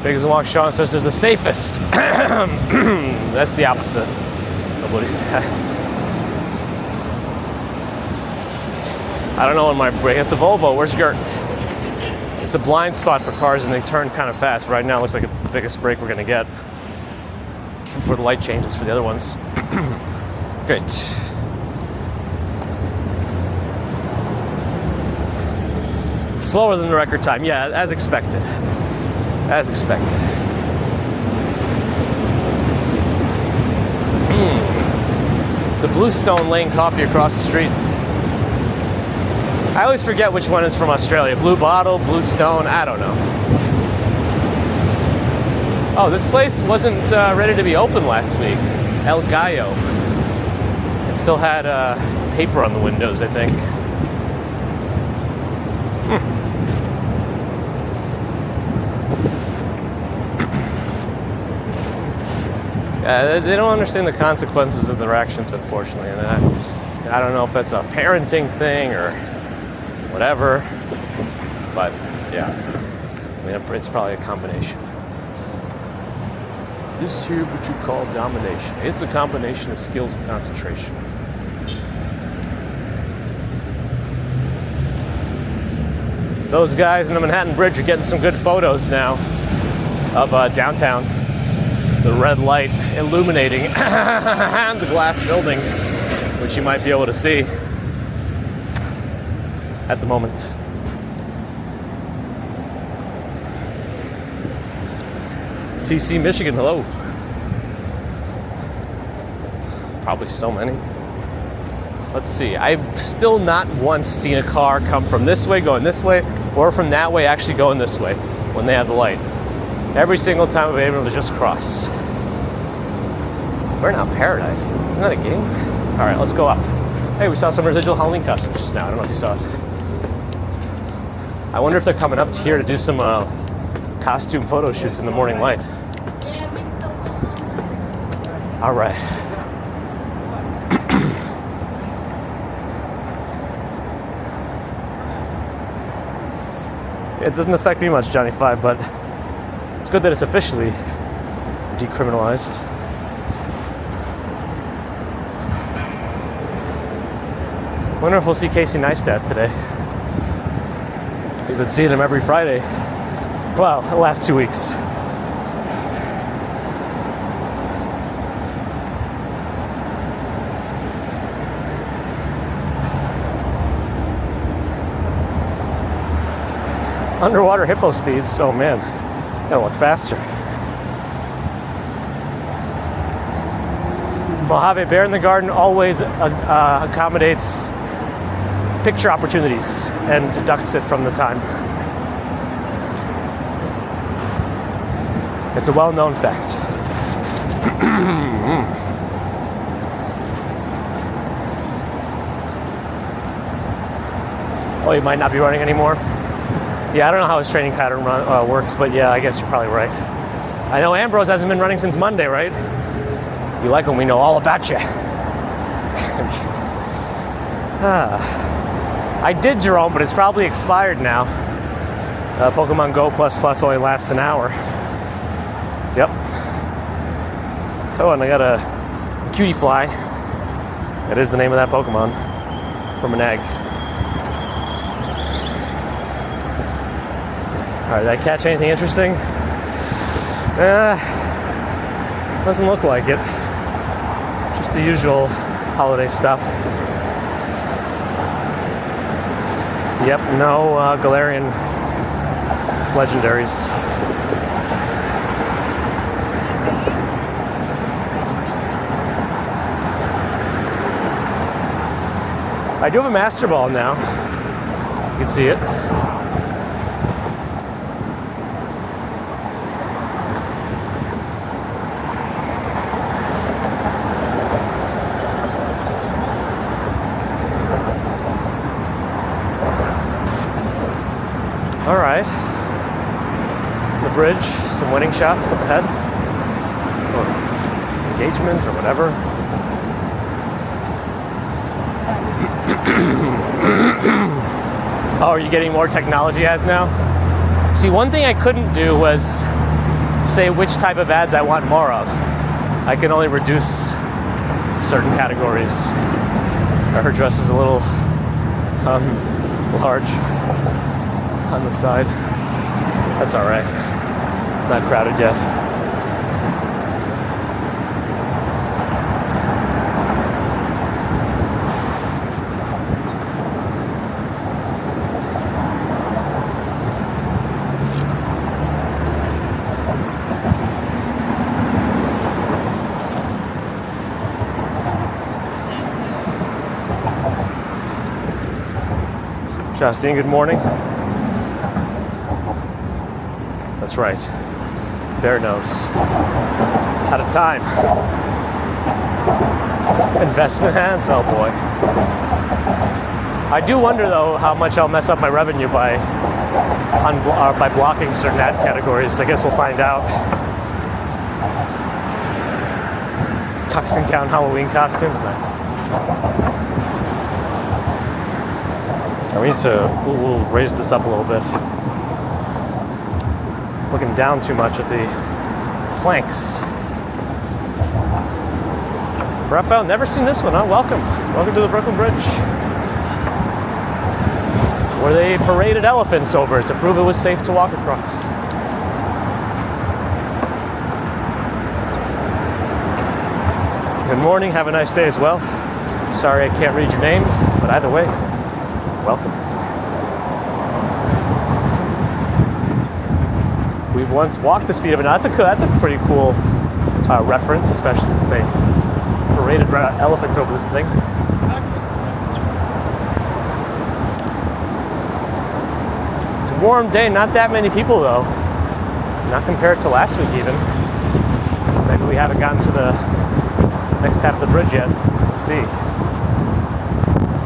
Big as a walk, Sean says they're the safest. That's the opposite of what he said. I don't know when my brake. It's a Volvo. Where's Gert? It's a blind spot for cars and they turn kind of fast. But right now it looks like the biggest brake we're going to get before the light changes for the other ones. Great. Slower than the record time. Yeah, as expected. As expected. It's a Bluestone Lane Coffee across the street. I always forget which one is from Australia. Blue Bottle, Blue Stone, I don't know. Oh, this place wasn't ready to be open last week. El Gallo. It still had paper on the windows, I think. They don't understand the consequences of their actions, unfortunately. And I don't know if that's a parenting thing or whatever, but yeah, I mean, it's probably a combination. This here what you call domination. It's a combination of skills and concentration. Those guys in the Manhattan Bridge are getting some good photos now of downtown. The red light illuminating the glass buildings, which you might be able to see at the moment. TC, Michigan, hello. Probably so many. Let's see, I've still not once seen a car come from this way going this way, or from that way actually going this way when they have the light. Every single time I've been able to just cross. Burnout Paradise, isn't that a game? All right, let's go up. Hey, we saw some residual Halloween costumes just now. I don't know if you saw it. I wonder if they're coming up here to do some costume photo shoots in the morning light. All right. It doesn't affect me much, Johnny 5, but it's good that it's officially decriminalized. Wonder if we'll see Casey Neistat today. We've been seeing him every Friday. Well, the last 2 weeks. Underwater hippo speeds. Oh man, gotta look faster. Mojave Bear in the Garden always accommodates picture opportunities and deducts it from the time. It's a well-known fact. Oh, he might not be running anymore? Yeah, I don't know how his training pattern works, but yeah, I guess you're probably right. I know Ambrose hasn't been running since Monday, right? You like when we know all about you. I did Jerome, but it's probably expired now. Pokemon Go Plus Plus only lasts an hour. Yep. Oh, and I got a cutie fly. That is the name of that Pokemon from an egg. Alright, did I catch anything interesting? Doesn't look like it. Just the usual holiday stuff. Yep, no Galarian legendaries. I do have a Master Ball now. You can see it. All right. The bridge, some winning shots up ahead. Or engagement or whatever. Oh, are you getting more technology ads now? See, one thing I couldn't do was say which type of ads I want more of. I can only reduce certain categories. Her dress is a little large on the side. That's all right. It's not crowded yet. Justine, good morning. That's right. Bear nose. Out of time. Investment hands, oh boy. I do wonder though how much I'll mess up my revenue by blocking certain ad categories. I guess we'll find out. Tuxing down Halloween costumes, nice. Now we need to, we'll raise this up a little bit. Looking down too much at the planks. Raphael, never seen this one, huh? Welcome. Welcome to the Brooklyn Bridge. Where they paraded elephants over it to prove it was safe to walk across. Good morning, have a nice day as well. Sorry I can't read your name, but either way, welcome. We've once walked the speed of it. Now, that's a pretty cool reference, especially since they paraded elephants over this thing. It's a warm day, not that many people though. Not compared to last week even. Maybe we haven't gotten to the next half of the bridge yet to see.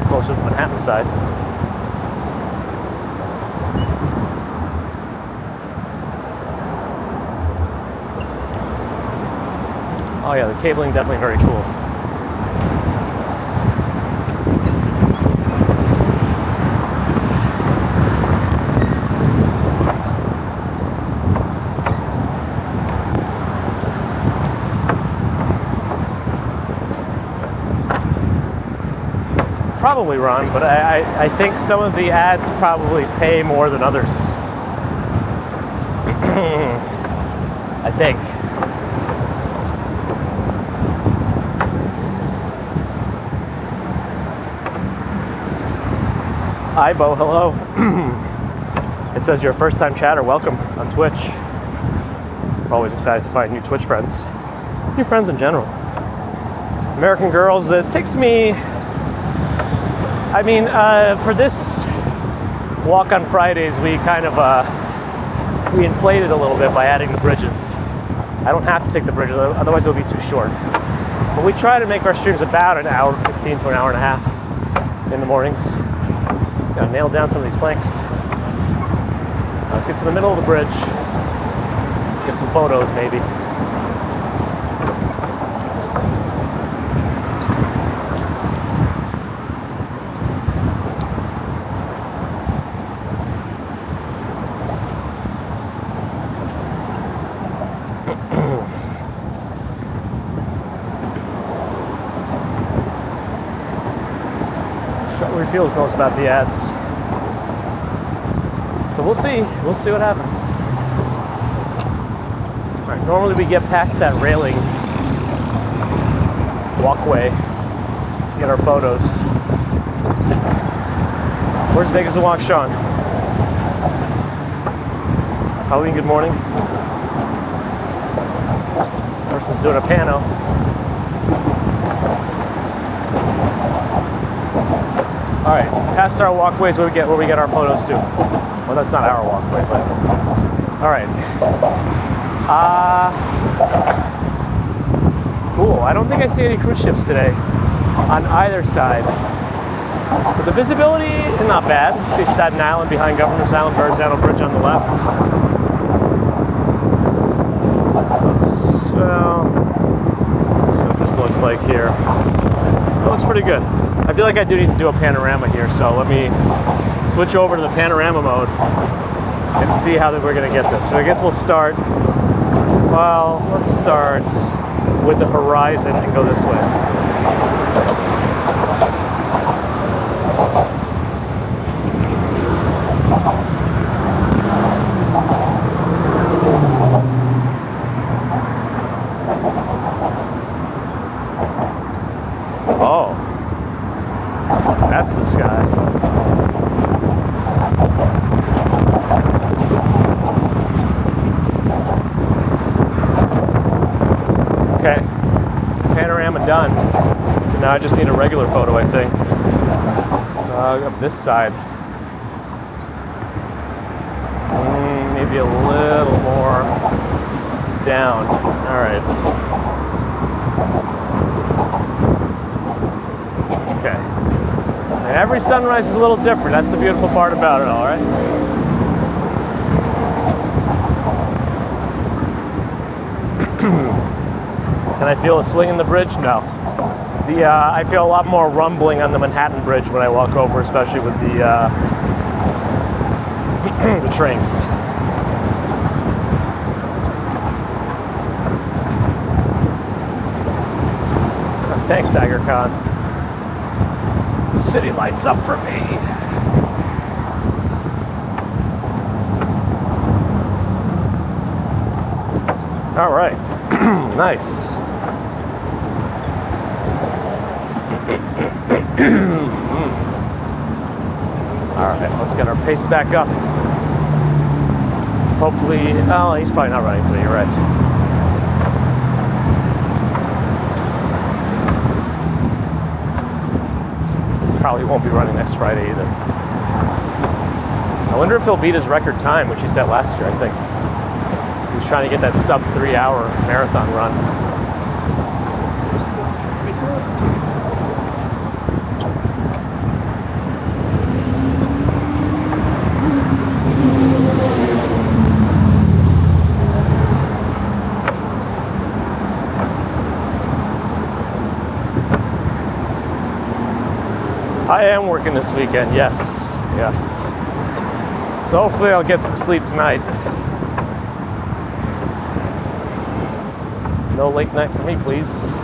Closer to the Manhattan side. Oh yeah, the cabling definitely very cool. Probably wrong, but I think some of the ads probably pay more than others. I think. Hi, Bo. Hello. It says you're a first-time chatter. Welcome on Twitch. I'm always excited to find new Twitch friends. New friends in general. American Girls, it takes me... I mean, for this walk on Fridays, we kind of... we inflated a little bit by adding the bridges. I don't have to take the bridges, otherwise it'll be too short. But we try to make our streams about an hour 15 to an hour and a half in the mornings. Gotta nail down some of these planks. Now let's get to the middle of the bridge. Get some photos, maybe. Fields knows about the ads. So we'll see what happens. All right, normally we get past that railing walkway to get our photos. Where's Vegas and Walk Sean? Colleen, good morning. Person's doing a pano. All right, past our walkways where we get our photos to. Well, that's not our walkway, but all right. Cool. I don't think I see any cruise ships today on either side. But the visibility is not bad. You see Staten Island behind Governor's Island, Verrazano Bridge on the left. Let's see what this looks like here. It looks pretty good. I feel like I do need to do a panorama here, so let me switch over to the panorama mode and see how we're going to get this. So I guess we'll start, well, let's start with the horizon and go this way. Oh, that's the sky. Okay, panorama done. Now I just need a regular photo, I think. Up this side. Maybe a little more down. All right. Okay. And every sunrise is a little different. That's the beautiful part about it all, right? Can I feel a swing in the bridge? No. I feel a lot more rumbling on the Manhattan Bridge when I walk over, especially with the the trains. Thanks, Anker. The city lights up for me. All right. Nice. All right, let's get our pace back up. Hopefully, oh, he's probably not running today, you're right. Probably won't be running next Friday either. I wonder if he'll beat his record time, which he set last year, I think. He was trying to get that sub 3-hour marathon run. I am working this weekend, yes. So hopefully I'll get some sleep tonight. No late night for me, please.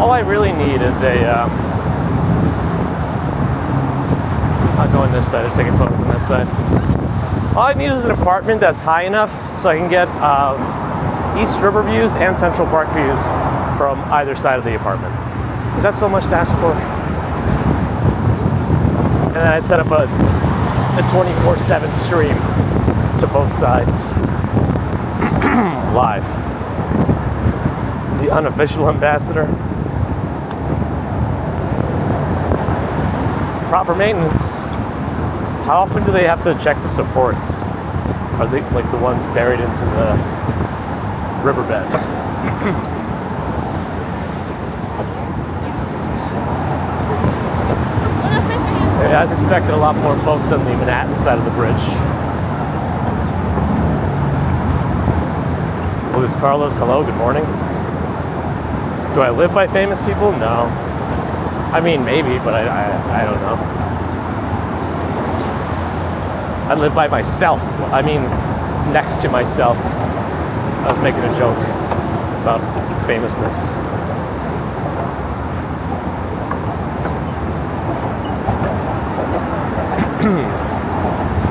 All I really need is I'll go on this side, I'm taking photos on that side. All I need is an apartment that's high enough so I can get East River views and Central Park views from either side of the apartment. Is that so much to ask for? And then I'd set up a 24/7 stream to both sides. Live. The unofficial ambassador. Proper maintenance. How often do they have to check the supports? Are they like the ones buried into the riverbed? As expected, a lot more folks on the Manhattan side of the bridge. Luis Carlos, hello, good morning. Do I live by famous people? No. I mean, maybe, but I don't know. I live by myself. I mean, next to myself. I was making a joke about famousness.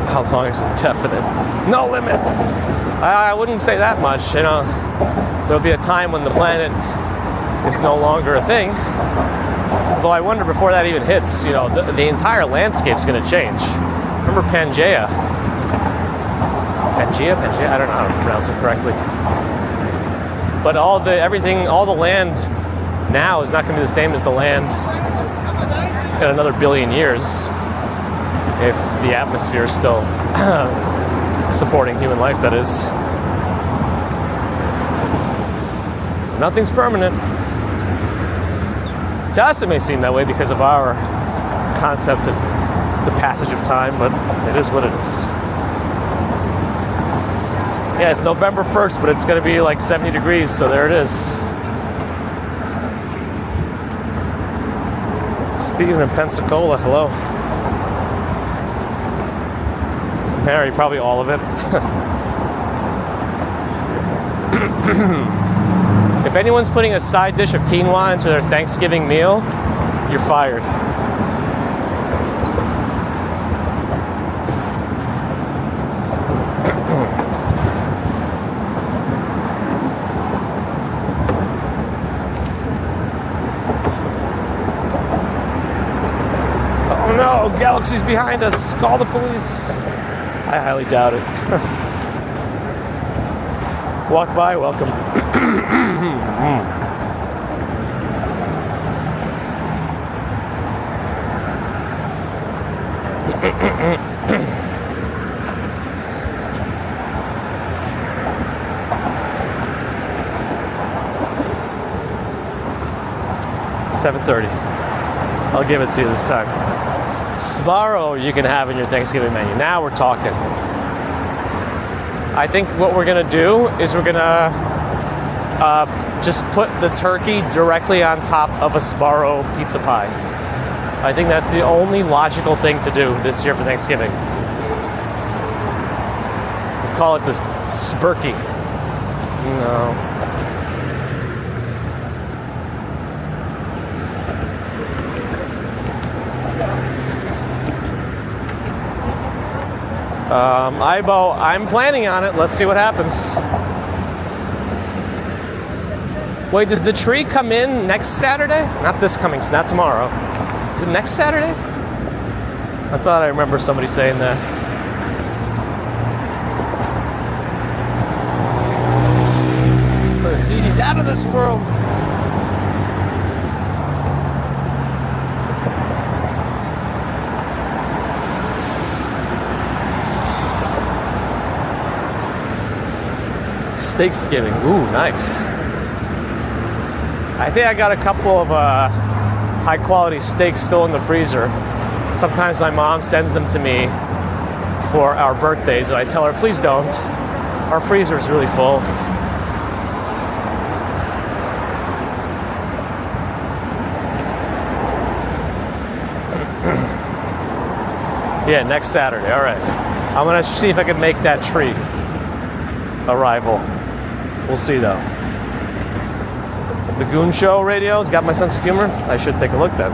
How long is indefinite? No limit. I wouldn't say that much. You know, there'll be a time when the planet is no longer a thing. Although I wonder before that even hits, you know, the entire landscape's going to change. Remember Pangea? Pangea? I don't know how to pronounce it correctly. But all the land now is not going to be the same as the land in another billion years if the atmosphere is still supporting human life, that is. So nothing's permanent. To us, it may seem that way because of our concept of the passage of time, but it is what it is. Yeah, it's November 1st, but it's going to be like 70 degrees, so there it is. Stephen in Pensacola, hello. Harry, probably all of it. If anyone's putting a side dish of quinoa into their Thanksgiving meal, you're fired. Oh no, Galaxy's behind us. Call the police. I highly doubt it. Walk by, welcome. $7:30. I'll give it to you this time. Sbarro you can have in your Thanksgiving menu. Now we're talking. I think what we're gonna do is we're gonna just put the turkey directly on top of a Sbarro pizza pie. I think that's the only logical thing to do this year for Thanksgiving. We'll call it this Spurky. No. I'm planning on it. Let's see what happens. Wait, does the tree come in next Saturday? Not this coming, not tomorrow. Is it next Saturday? I thought I remember somebody saying that. Let's see, he's out of this world. Steaksgiving. Ooh, nice. I think I got a couple of high quality steaks still in the freezer. Sometimes my mom sends them to me for our birthdays, and I tell her, please don't. Our freezer is really full. Yeah, next Saturday. All right. I'm going to see if I can make that tree arrival. We'll see, though. The Goon Show radio's got my sense of humor. I should take a look then.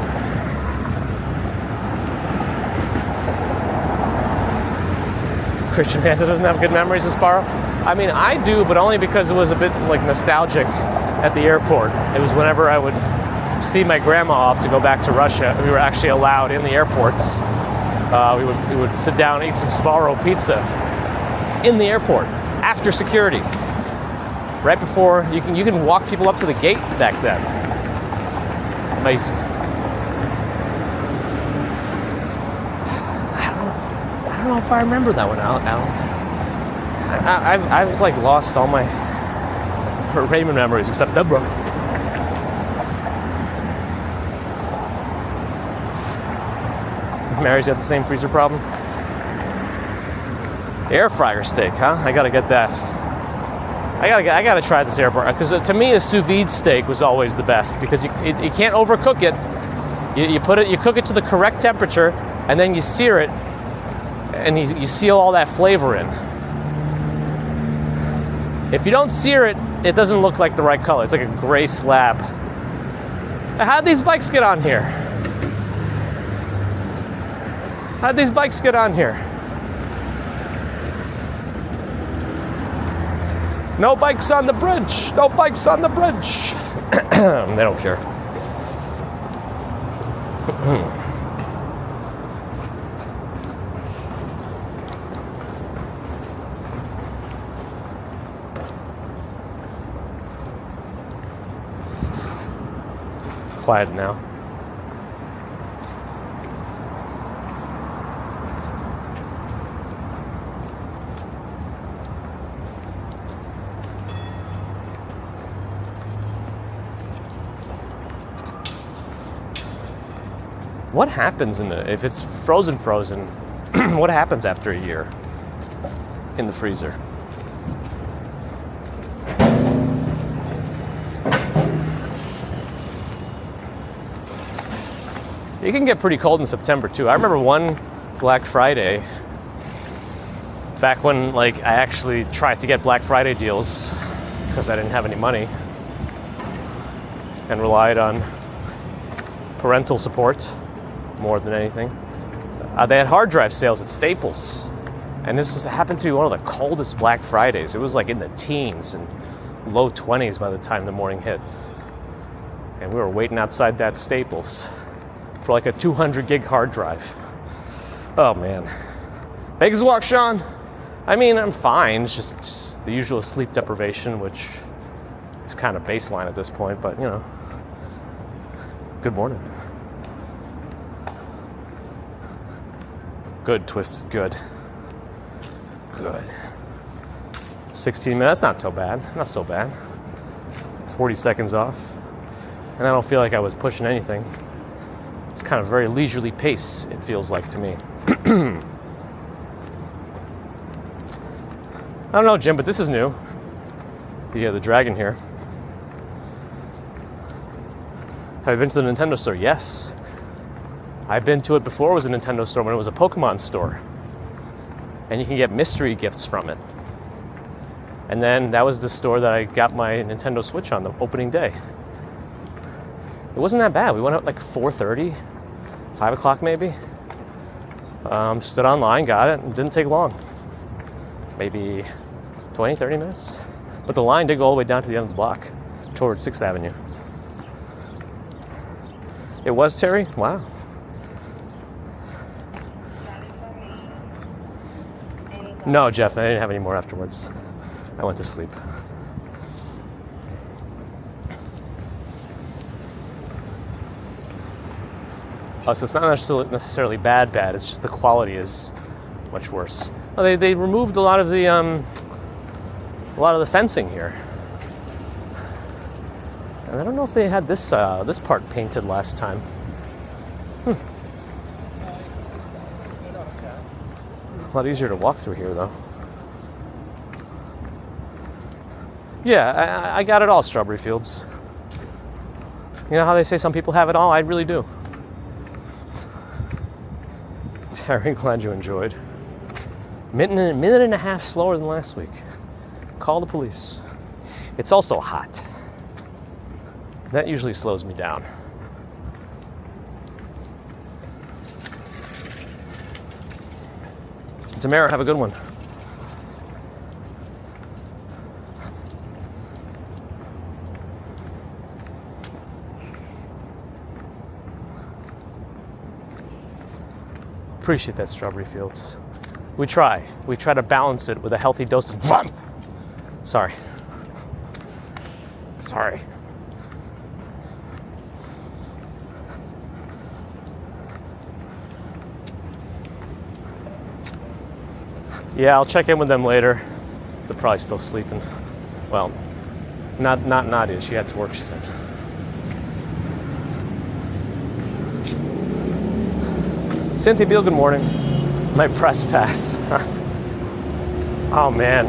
Christian Hansen doesn't have good memories of Sbarro. I mean, I do, but only because it was a bit like nostalgic at the airport. It was whenever I would see my grandma off to go back to Russia. We were actually allowed in the airports. We would sit down and eat some Sbarro pizza in the airport after security. Right before you can walk people up to the gate back then. Amazing. I don't know if I remember that one, Alan. I've like lost all my Raymond memories except Deborah. Mary's got the same freezer problem. Air fryer steak, huh? I gotta get that. I gotta try this airport because to me a sous vide steak was always the best because you can't overcook it. You cook it to the correct temperature, and then you sear it, and you seal all that flavor in. If you don't sear it, it doesn't look like the right color. It's like a gray slab. How'd these bikes get on here? How'd these bikes get on here? No bikes on the bridge. No bikes on the bridge. They don't care. Quiet now. What happens if it's frozen, what happens after a year in the freezer? It can get pretty cold in September too. I remember one Black Friday, back when I actually tried to get Black Friday deals because I didn't have any money and relied on parental support more than anything. They had hard drive sales at Staples, and this happened to be one of the coldest Black Fridays. It was like in the teens and low 20s by the time the morning hit, and we were waiting outside that Staples for like a 200 gig hard drive. Oh man. Make us walk, Sean. I mean, I'm fine. It's just the usual sleep deprivation, which is kind of baseline at this point, but good morning. Good, Twisted, good. Good. 16 minutes, not so bad. Not so bad. 40 seconds off. And I don't feel like I was pushing anything. It's kind of very leisurely pace, it feels like to me. I don't know, Jim, but this is new. The dragon here. Have you been to the Nintendo store? Yes. I've been to it before. It was a Nintendo store when it was a Pokemon store. And you can get mystery gifts from it. And then that was the store that I got my Nintendo Switch on the opening day. It wasn't that bad. We went out like 4:30, 5 o'clock maybe. Stood online, got it, and didn't take long. Maybe 20, 30 minutes. But the line did go all the way down to the end of the block towards 6th Avenue. It was, Terry? Wow. No, Jeff, I didn't have any more afterwards. I went to sleep. So it's not necessarily bad, it's just the quality is much worse. Well, they removed a lot of the fencing here. And I don't know if they had this part painted last time. A lot easier to walk through here, though. Yeah, I got it all, Strawberry Fields. You know how they say some people have it all? I really do. Terry, glad you enjoyed. Minute and a half slower than last week. Call the police. It's also hot. That usually slows me down. Tamara, have a good one. Appreciate that, Strawberry Fields. We try to balance it with a healthy dose of fun. Sorry. Yeah, I'll check in with them later. They're probably still sleeping. Well, not Nadia. She had to work, she said. Cynthia Beal, good morning. My press pass. Oh man,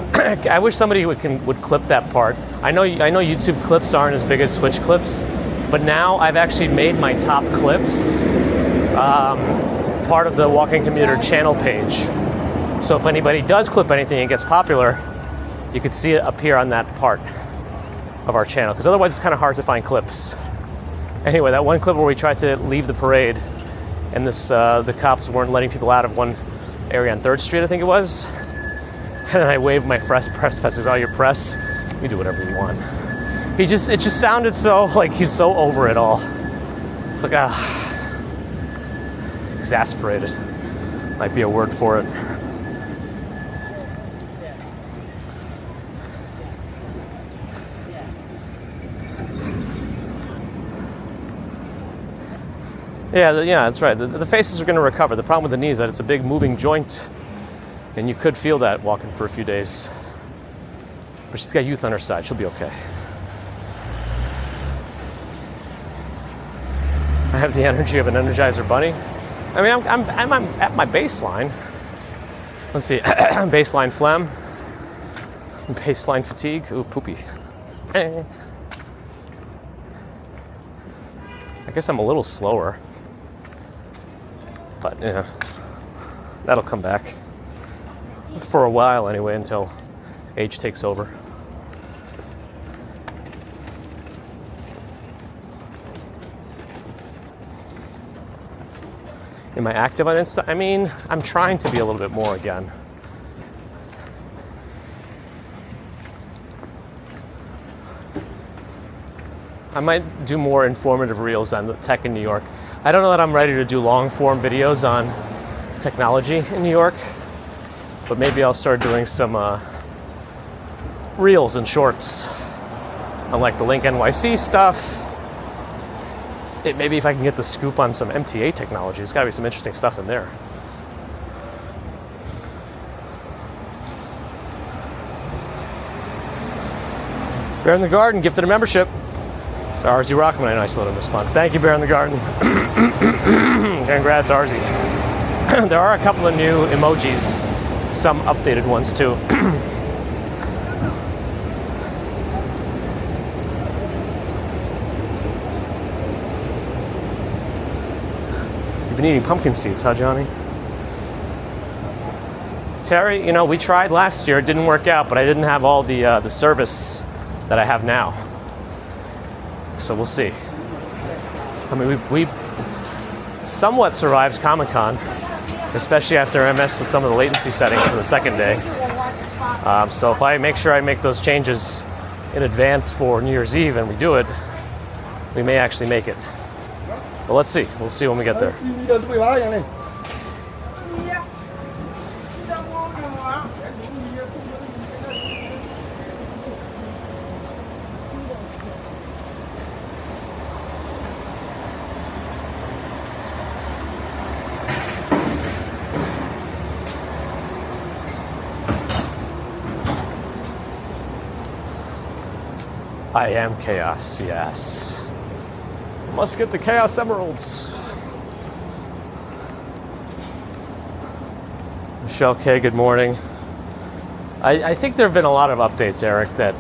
I wish somebody would clip that part. I know YouTube clips aren't as big as Twitch clips, but now I've actually made my top clips part of the Walking Commuter channel page. So if anybody does clip anything and gets popular, you could see it appear on that part of our channel, because otherwise it's kind of hard to find clips. Anyway, that one clip where we tried to leave the parade and the cops weren't letting people out of one area on 3rd Street, I think it was. And then I waved my press pass. Says, "Oh, your press, you do whatever you want." It just sounded so like he's so over it all. It's like, exasperated might be a word for it. Yeah, that's right. The faces are going to recover. The problem with the knee is that it's a big moving joint, and you could feel that walking for a few days. But she's got youth on her side. She'll be okay. I have the energy of an Energizer bunny. I mean, I'm at my baseline. Let's see, baseline phlegm, baseline fatigue. Ooh, poopy. I guess I'm a little slower, but yeah, that'll come back for a while anyway, until age takes over. Am I active on Insta? I mean, I'm trying to be a little bit more again. I might do more informative reels on the tech in New York. I don't know that I'm ready to do long form videos on technology in New York, but maybe I'll start doing some reels and shorts on like the Link NYC stuff. Maybe if I can get the scoop on some MTA technology, there's got to be some interesting stuff in there. Bear in the Garden gifted a membership. It's RZ Rockman. I know I still didn't respond. Thank you, Bear in the Garden. Congrats, RZ. There are a couple of new emojis, some updated ones too. You've been eating pumpkin seeds, huh, Johnny? Terry, you know, we tried last year. It didn't work out, but I didn't have all the service that I have now. So we'll see. I mean, we somewhat survived Comic-Con, especially after I messed with some of the latency settings for the second day. So if I make sure I make those changes in advance for New Year's Eve and we do it, we may actually make it. But let's see. We'll see when we get there. I am chaos, yes. Must get the Chaos Emeralds. Michelle K, good morning. I think there have been a lot of updates, Eric, that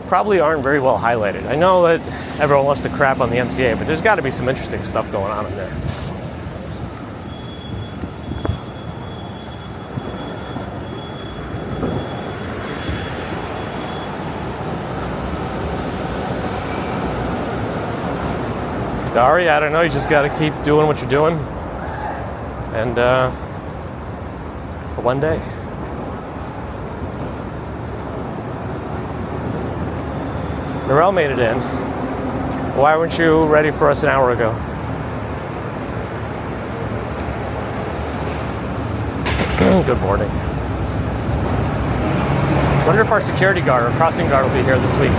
probably aren't very well highlighted. I know that everyone loves to crap on the MTA, but there's got to be some interesting stuff going on in there. Dari, I don't know, you just got to keep doing what you're doing. And one day. Narelle made it in. Why weren't you ready for us an hour ago? Good morning. Wonder if our security guard or crossing guard will be here this week.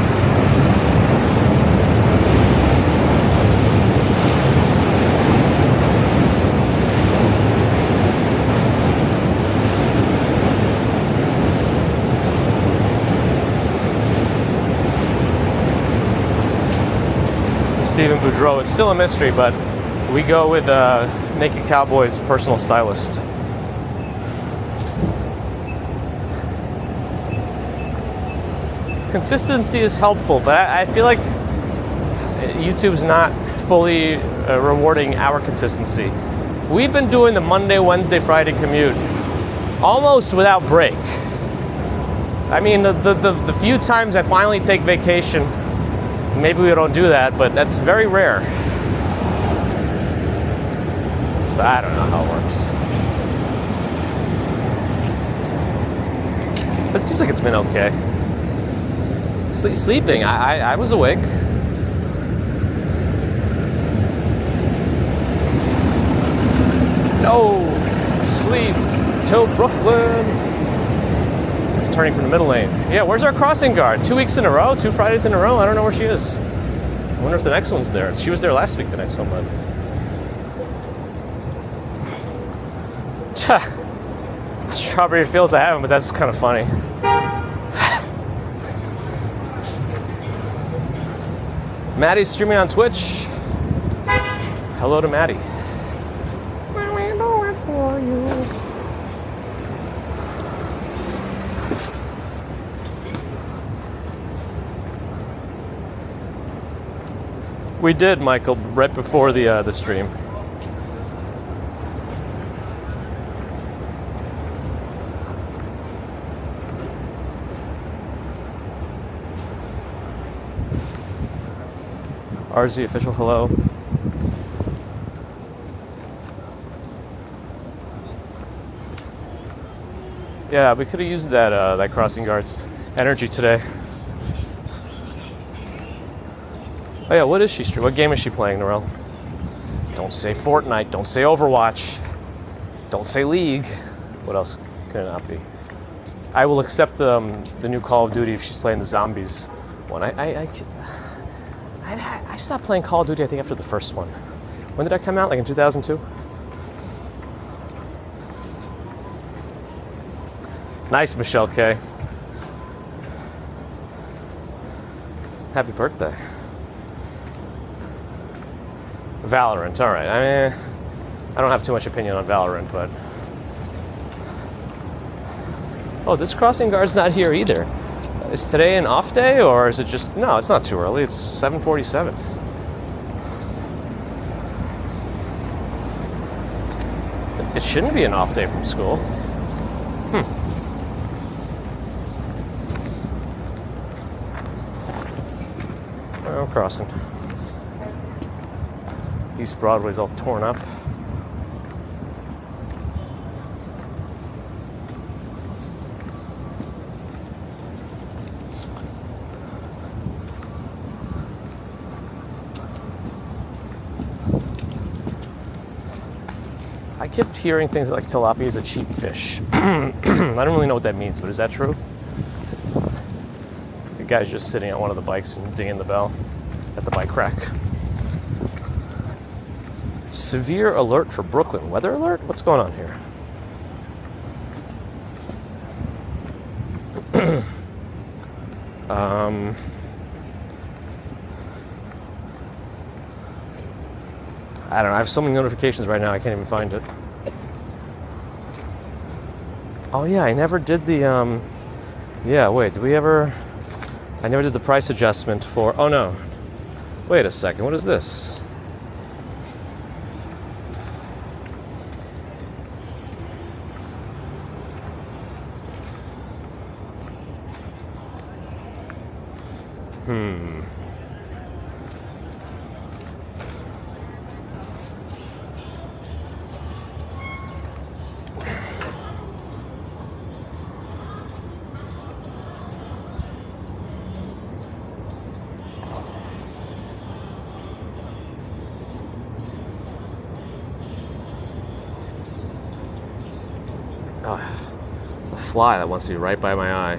Stephen Boudreau. It's still a mystery, but we go with Naked Cowboy's personal stylist. Consistency is helpful, but I feel like YouTube's not fully rewarding our consistency. We've been doing the Monday, Wednesday, Friday commute almost without break. I mean, the few times I finally take vacation, maybe we don't do that, but that's very rare. So I don't know how it works. But it seems like it's been okay. Sleeping, I was awake. No sleep till Brooklyn. It's turning from the middle lane. Yeah, where's our crossing guard? 2 weeks in a row? 2 Fridays in a row? I don't know where she is. I wonder if the next one's there. She was there last week, the next one, but... Strawberry Fields, I haven't, but that's kind of funny. Maddie's streaming on Twitch. Hello to Maddie. We did, Michael, right before the stream. RZ official, hello. Yeah, we could have used that crossing guard's energy today. Oh yeah, what is she? What game is she playing, Norel? Don't say Fortnite. Don't say Overwatch. Don't say League. What else can it not be? I will accept the new Call of Duty if she's playing the zombies one. I stopped playing Call of Duty, I think, after the first one. When did that come out? Like in 2002? Nice, Michelle K. Happy birthday. Valorant, alright. I mean, I don't have too much opinion on Valorant, but... Oh, this crossing guard's not here either. Is today an off day, or is it just... No, it's not too early. It's 7:47. It shouldn't be an off day from school. Oh, crossing. East Broadway's all torn up. I kept hearing things like tilapia is a cheap fish. I don't really know what that means, but is that true? The guy's just sitting on one of the bikes and dinging the bell at the bike rack. Severe alert for Brooklyn. Weather alert? What's going on here? I don't know. I have so many notifications right now, I can't even find it. Oh yeah, I never did the, yeah, wait, did we ever... I never did the price adjustment for... Oh no. Wait a second, what is this? Oh, it's a fly that wants to be right by my eye.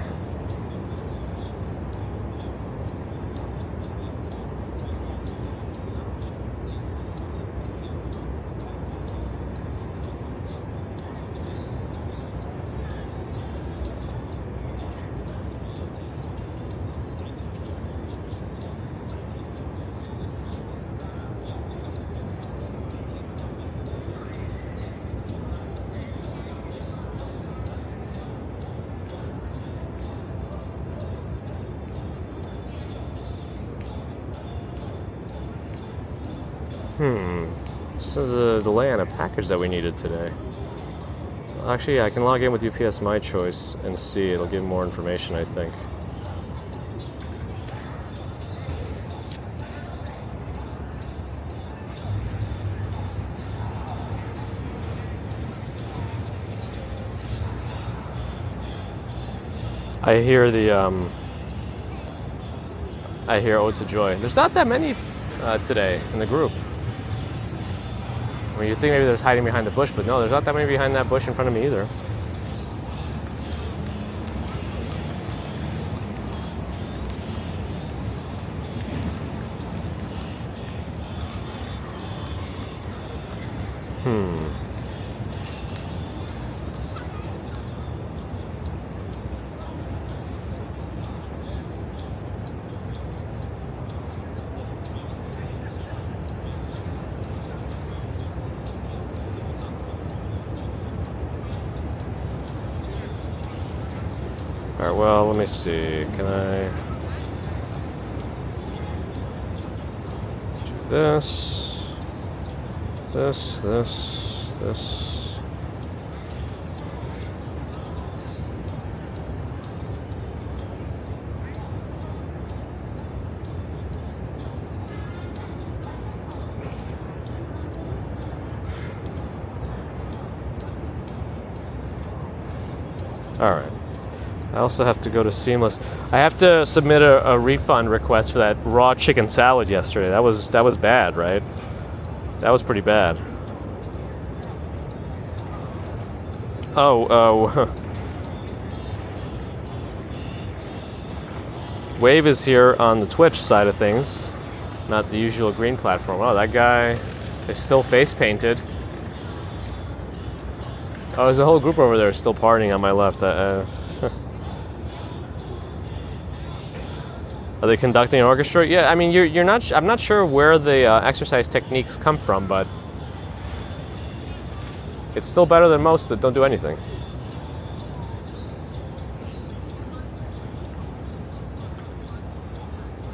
This is a delay on a package that we needed today. Actually, yeah, I can log in with UPS My Choice and see. It'll give more information, I think. I hear Ode to Joy. There's not that many today in the group. I mean, you think maybe there's hiding behind the bush, but no, there's not that many behind that bush in front of me either. Alright, well, let me see. Can I do this? This. Alright. I also have to go to Seamless. I have to submit a refund request for that raw chicken salad yesterday. That was bad, right? That was pretty bad. Oh. Wave is here on the Twitch side of things, not the usual green platform. Oh, that guy is still face painted. Oh, there's a whole group over there still partying on my left. Are they conducting an orchestra? Yeah, I mean, you're not. I'm not sure where the exercise techniques come from, but it's still better than most that don't do anything.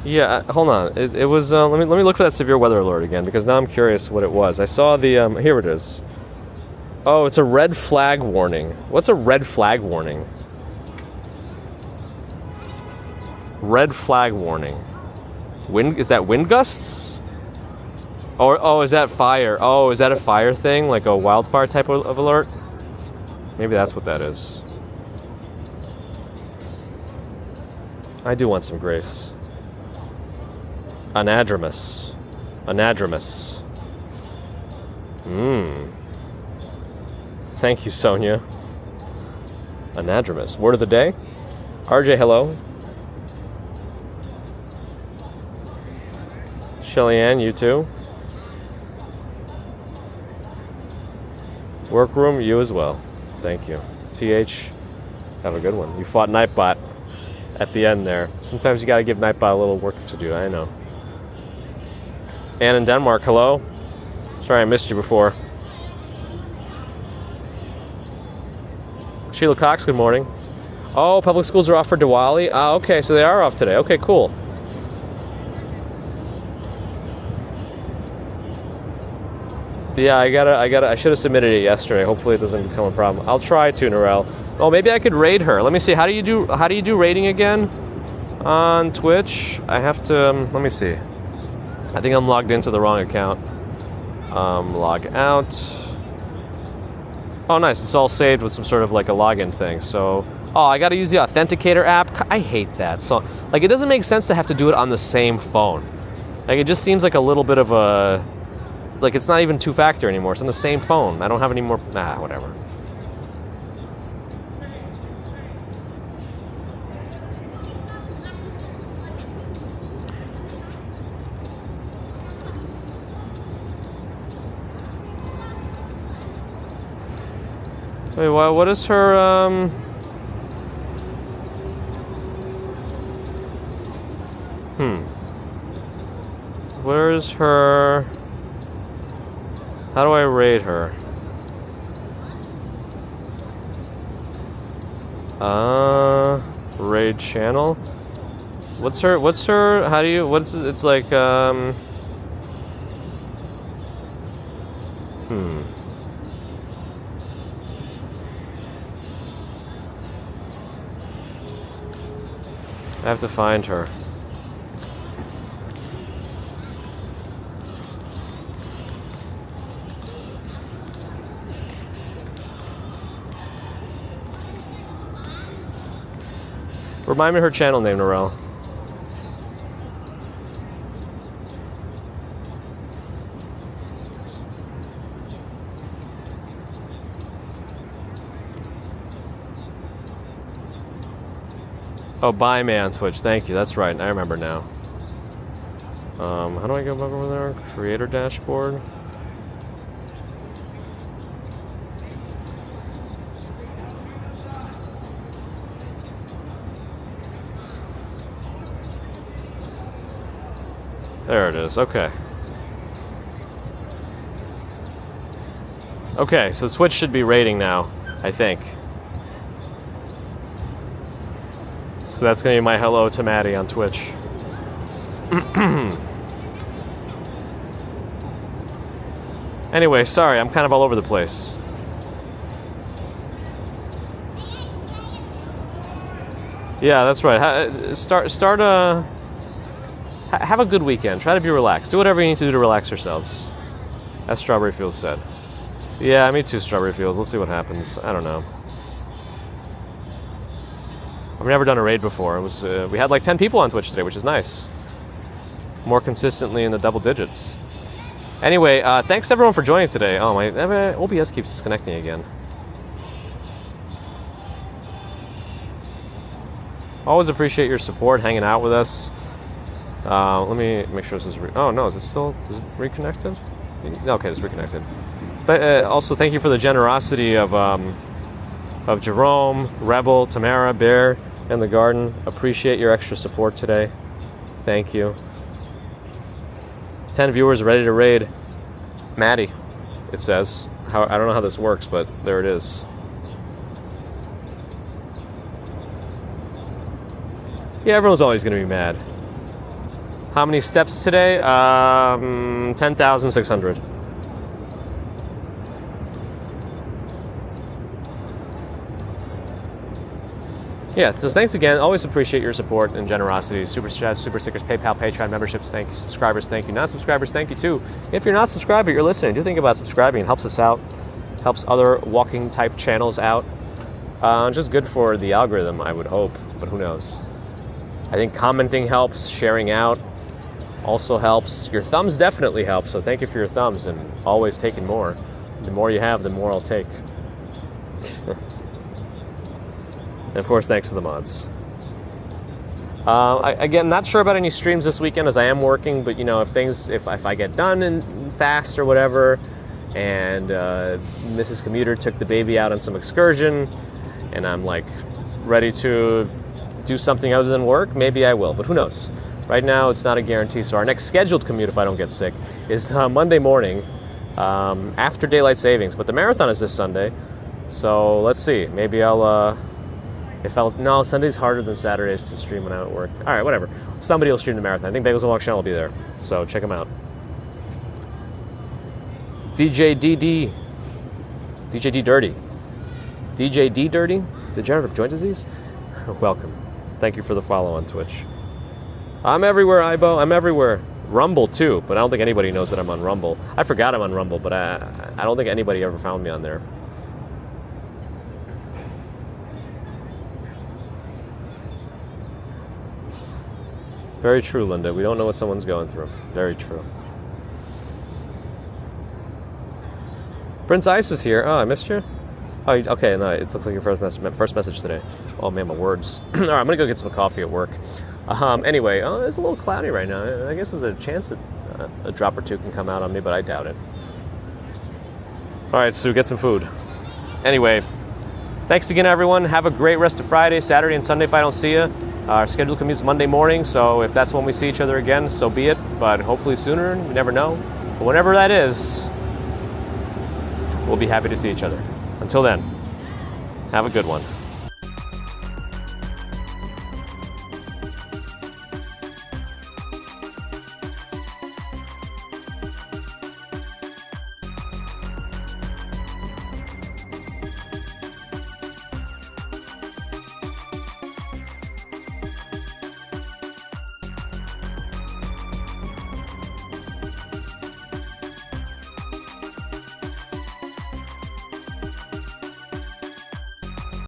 Yeah, hold on. It was. Let me look for that severe weather alert again, because now I'm curious what it was. I saw the. Here it is. Oh, it's a red flag warning. What's a red flag warning? Red flag warning. Wind, is that wind gusts? Or is that fire? Oh, is that a fire thing? Like a wildfire type of alert? Maybe that's what that is. I do want some grace. Anadromous. Thank you, Sonia. Anadromous. Word of the day? RJ, hello. Shelly Ann, you too. Workroom, you as well. Thank you. TH, have a good one. You fought Nightbot at the end there. Sometimes you gotta give Nightbot a little work to do, I know. Ann in Denmark, hello. Sorry I missed you before. Sheila Cox, good morning. Oh, public schools are off for Diwali? Ah, okay, so they are off today. Okay, cool. Yeah, I should have submitted it yesterday. Hopefully it doesn't become a problem. I'll try to, Narelle. Oh, maybe I could raid her. Let me see. How do you do raiding again on Twitch? I have to, let me see. I think I'm logged into the wrong account. Log out. Oh, nice. It's all saved with some sort of like a login thing. So, oh, I got to use the Authenticator app. I hate that. So, like, it doesn't make sense to have to do it on the same phone. Like, it just seems like a little bit of a, like, it's not even two-factor anymore. It's on the same phone. I don't have any more, whatever. Wait, what is her, Where is her... How do I raid her? Raid channel? What's her, how do you, it's like, I have to find her. Remind me her channel name, Norel. Oh, buy me on Twitch. Thank you. That's right. I remember now. How do I go back over there? Creator dashboard. There it is. Okay. Okay, so Twitch should be rating now, I think. So that's going to be my hello to Maddie on Twitch. Anyway, sorry, I'm kind of all over the place. Yeah, that's right. Have a good weekend. Try to be relaxed. Do whatever you need to do to relax yourselves. As Strawberry Fields said. Yeah, me too, Strawberry Fields. Let's see what happens. I don't know. I've never done a raid before. It was we had like 10 people on Twitch today, which is nice. More consistently in the double digits. Anyway, thanks everyone for joining today. Oh, my OBS keeps disconnecting again. Always appreciate your support, hanging out with us. Let me make sure this is... oh, no, is it reconnected? Okay, it's reconnected. But, also, thank you for the generosity of Jerome, Rebel, Tamara, Bear, and the Garden. Appreciate your extra support today. Thank you. 10 viewers ready to raid Maddie, it says. I don't know how this works, but there it is. Yeah, everyone's always going to be mad. How many steps today? 10,600. Yeah, so thanks again. Always appreciate your support and generosity. Super chats, super stickers, PayPal, Patreon memberships. Thank you. Subscribers, thank you. Non-subscribers, thank you too. If you're not subscribed but you're listening, do think about subscribing. It helps us out. Helps other walking type channels out. Just good for the algorithm, I would hope, but who knows. I think commenting helps, sharing out also helps. Your thumbs definitely help, so thank you for your thumbs and always taking more. The more you have, the more I'll take. And of course, thanks to the mods. Again, not sure about any streams this weekend as I am working, but you know, if I get done and fast or whatever, and Mrs. Commuter took the baby out on some excursion, and I'm like ready to do something other than work, maybe I will, but who knows? Right now, it's not a guarantee. So our next scheduled commute, if I don't get sick, is Monday morning after daylight savings. But the marathon is this Sunday, so let's see. Maybe I'll. No, Sunday's harder than Saturdays to stream when I'm at work. All right, whatever. Somebody will stream the marathon. I think Bagels and Walk channel will be there, so check them out. DJ D Dirty, DJ D Dirty, degenerative joint disease. Welcome. Thank you for the follow on Twitch. I'm everywhere, Ibo. I'm everywhere. Rumble too, but I don't think anybody knows that I'm on Rumble. I forgot I'm on Rumble, but I don't think anybody ever found me on there. Very true, Linda. We don't know what someone's going through. Very true. Prince Ice is here. Oh, I missed you? Oh, okay. No, it looks like your first message today. Oh, man, my words. All right, I'm going to go get some coffee at work. Anyway, it's a little cloudy right now. I guess there's a chance that a drop or two can come out on me, but I doubt it. All right, Sue, get some food. Anyway, thanks again, everyone. Have a great rest of Friday, Saturday, and Sunday if I don't see you. Our scheduled commute's Monday morning, so if that's when we see each other again, so be it. But hopefully sooner, we never know. But whenever that is, we'll be happy to see each other. Until then, have a good one.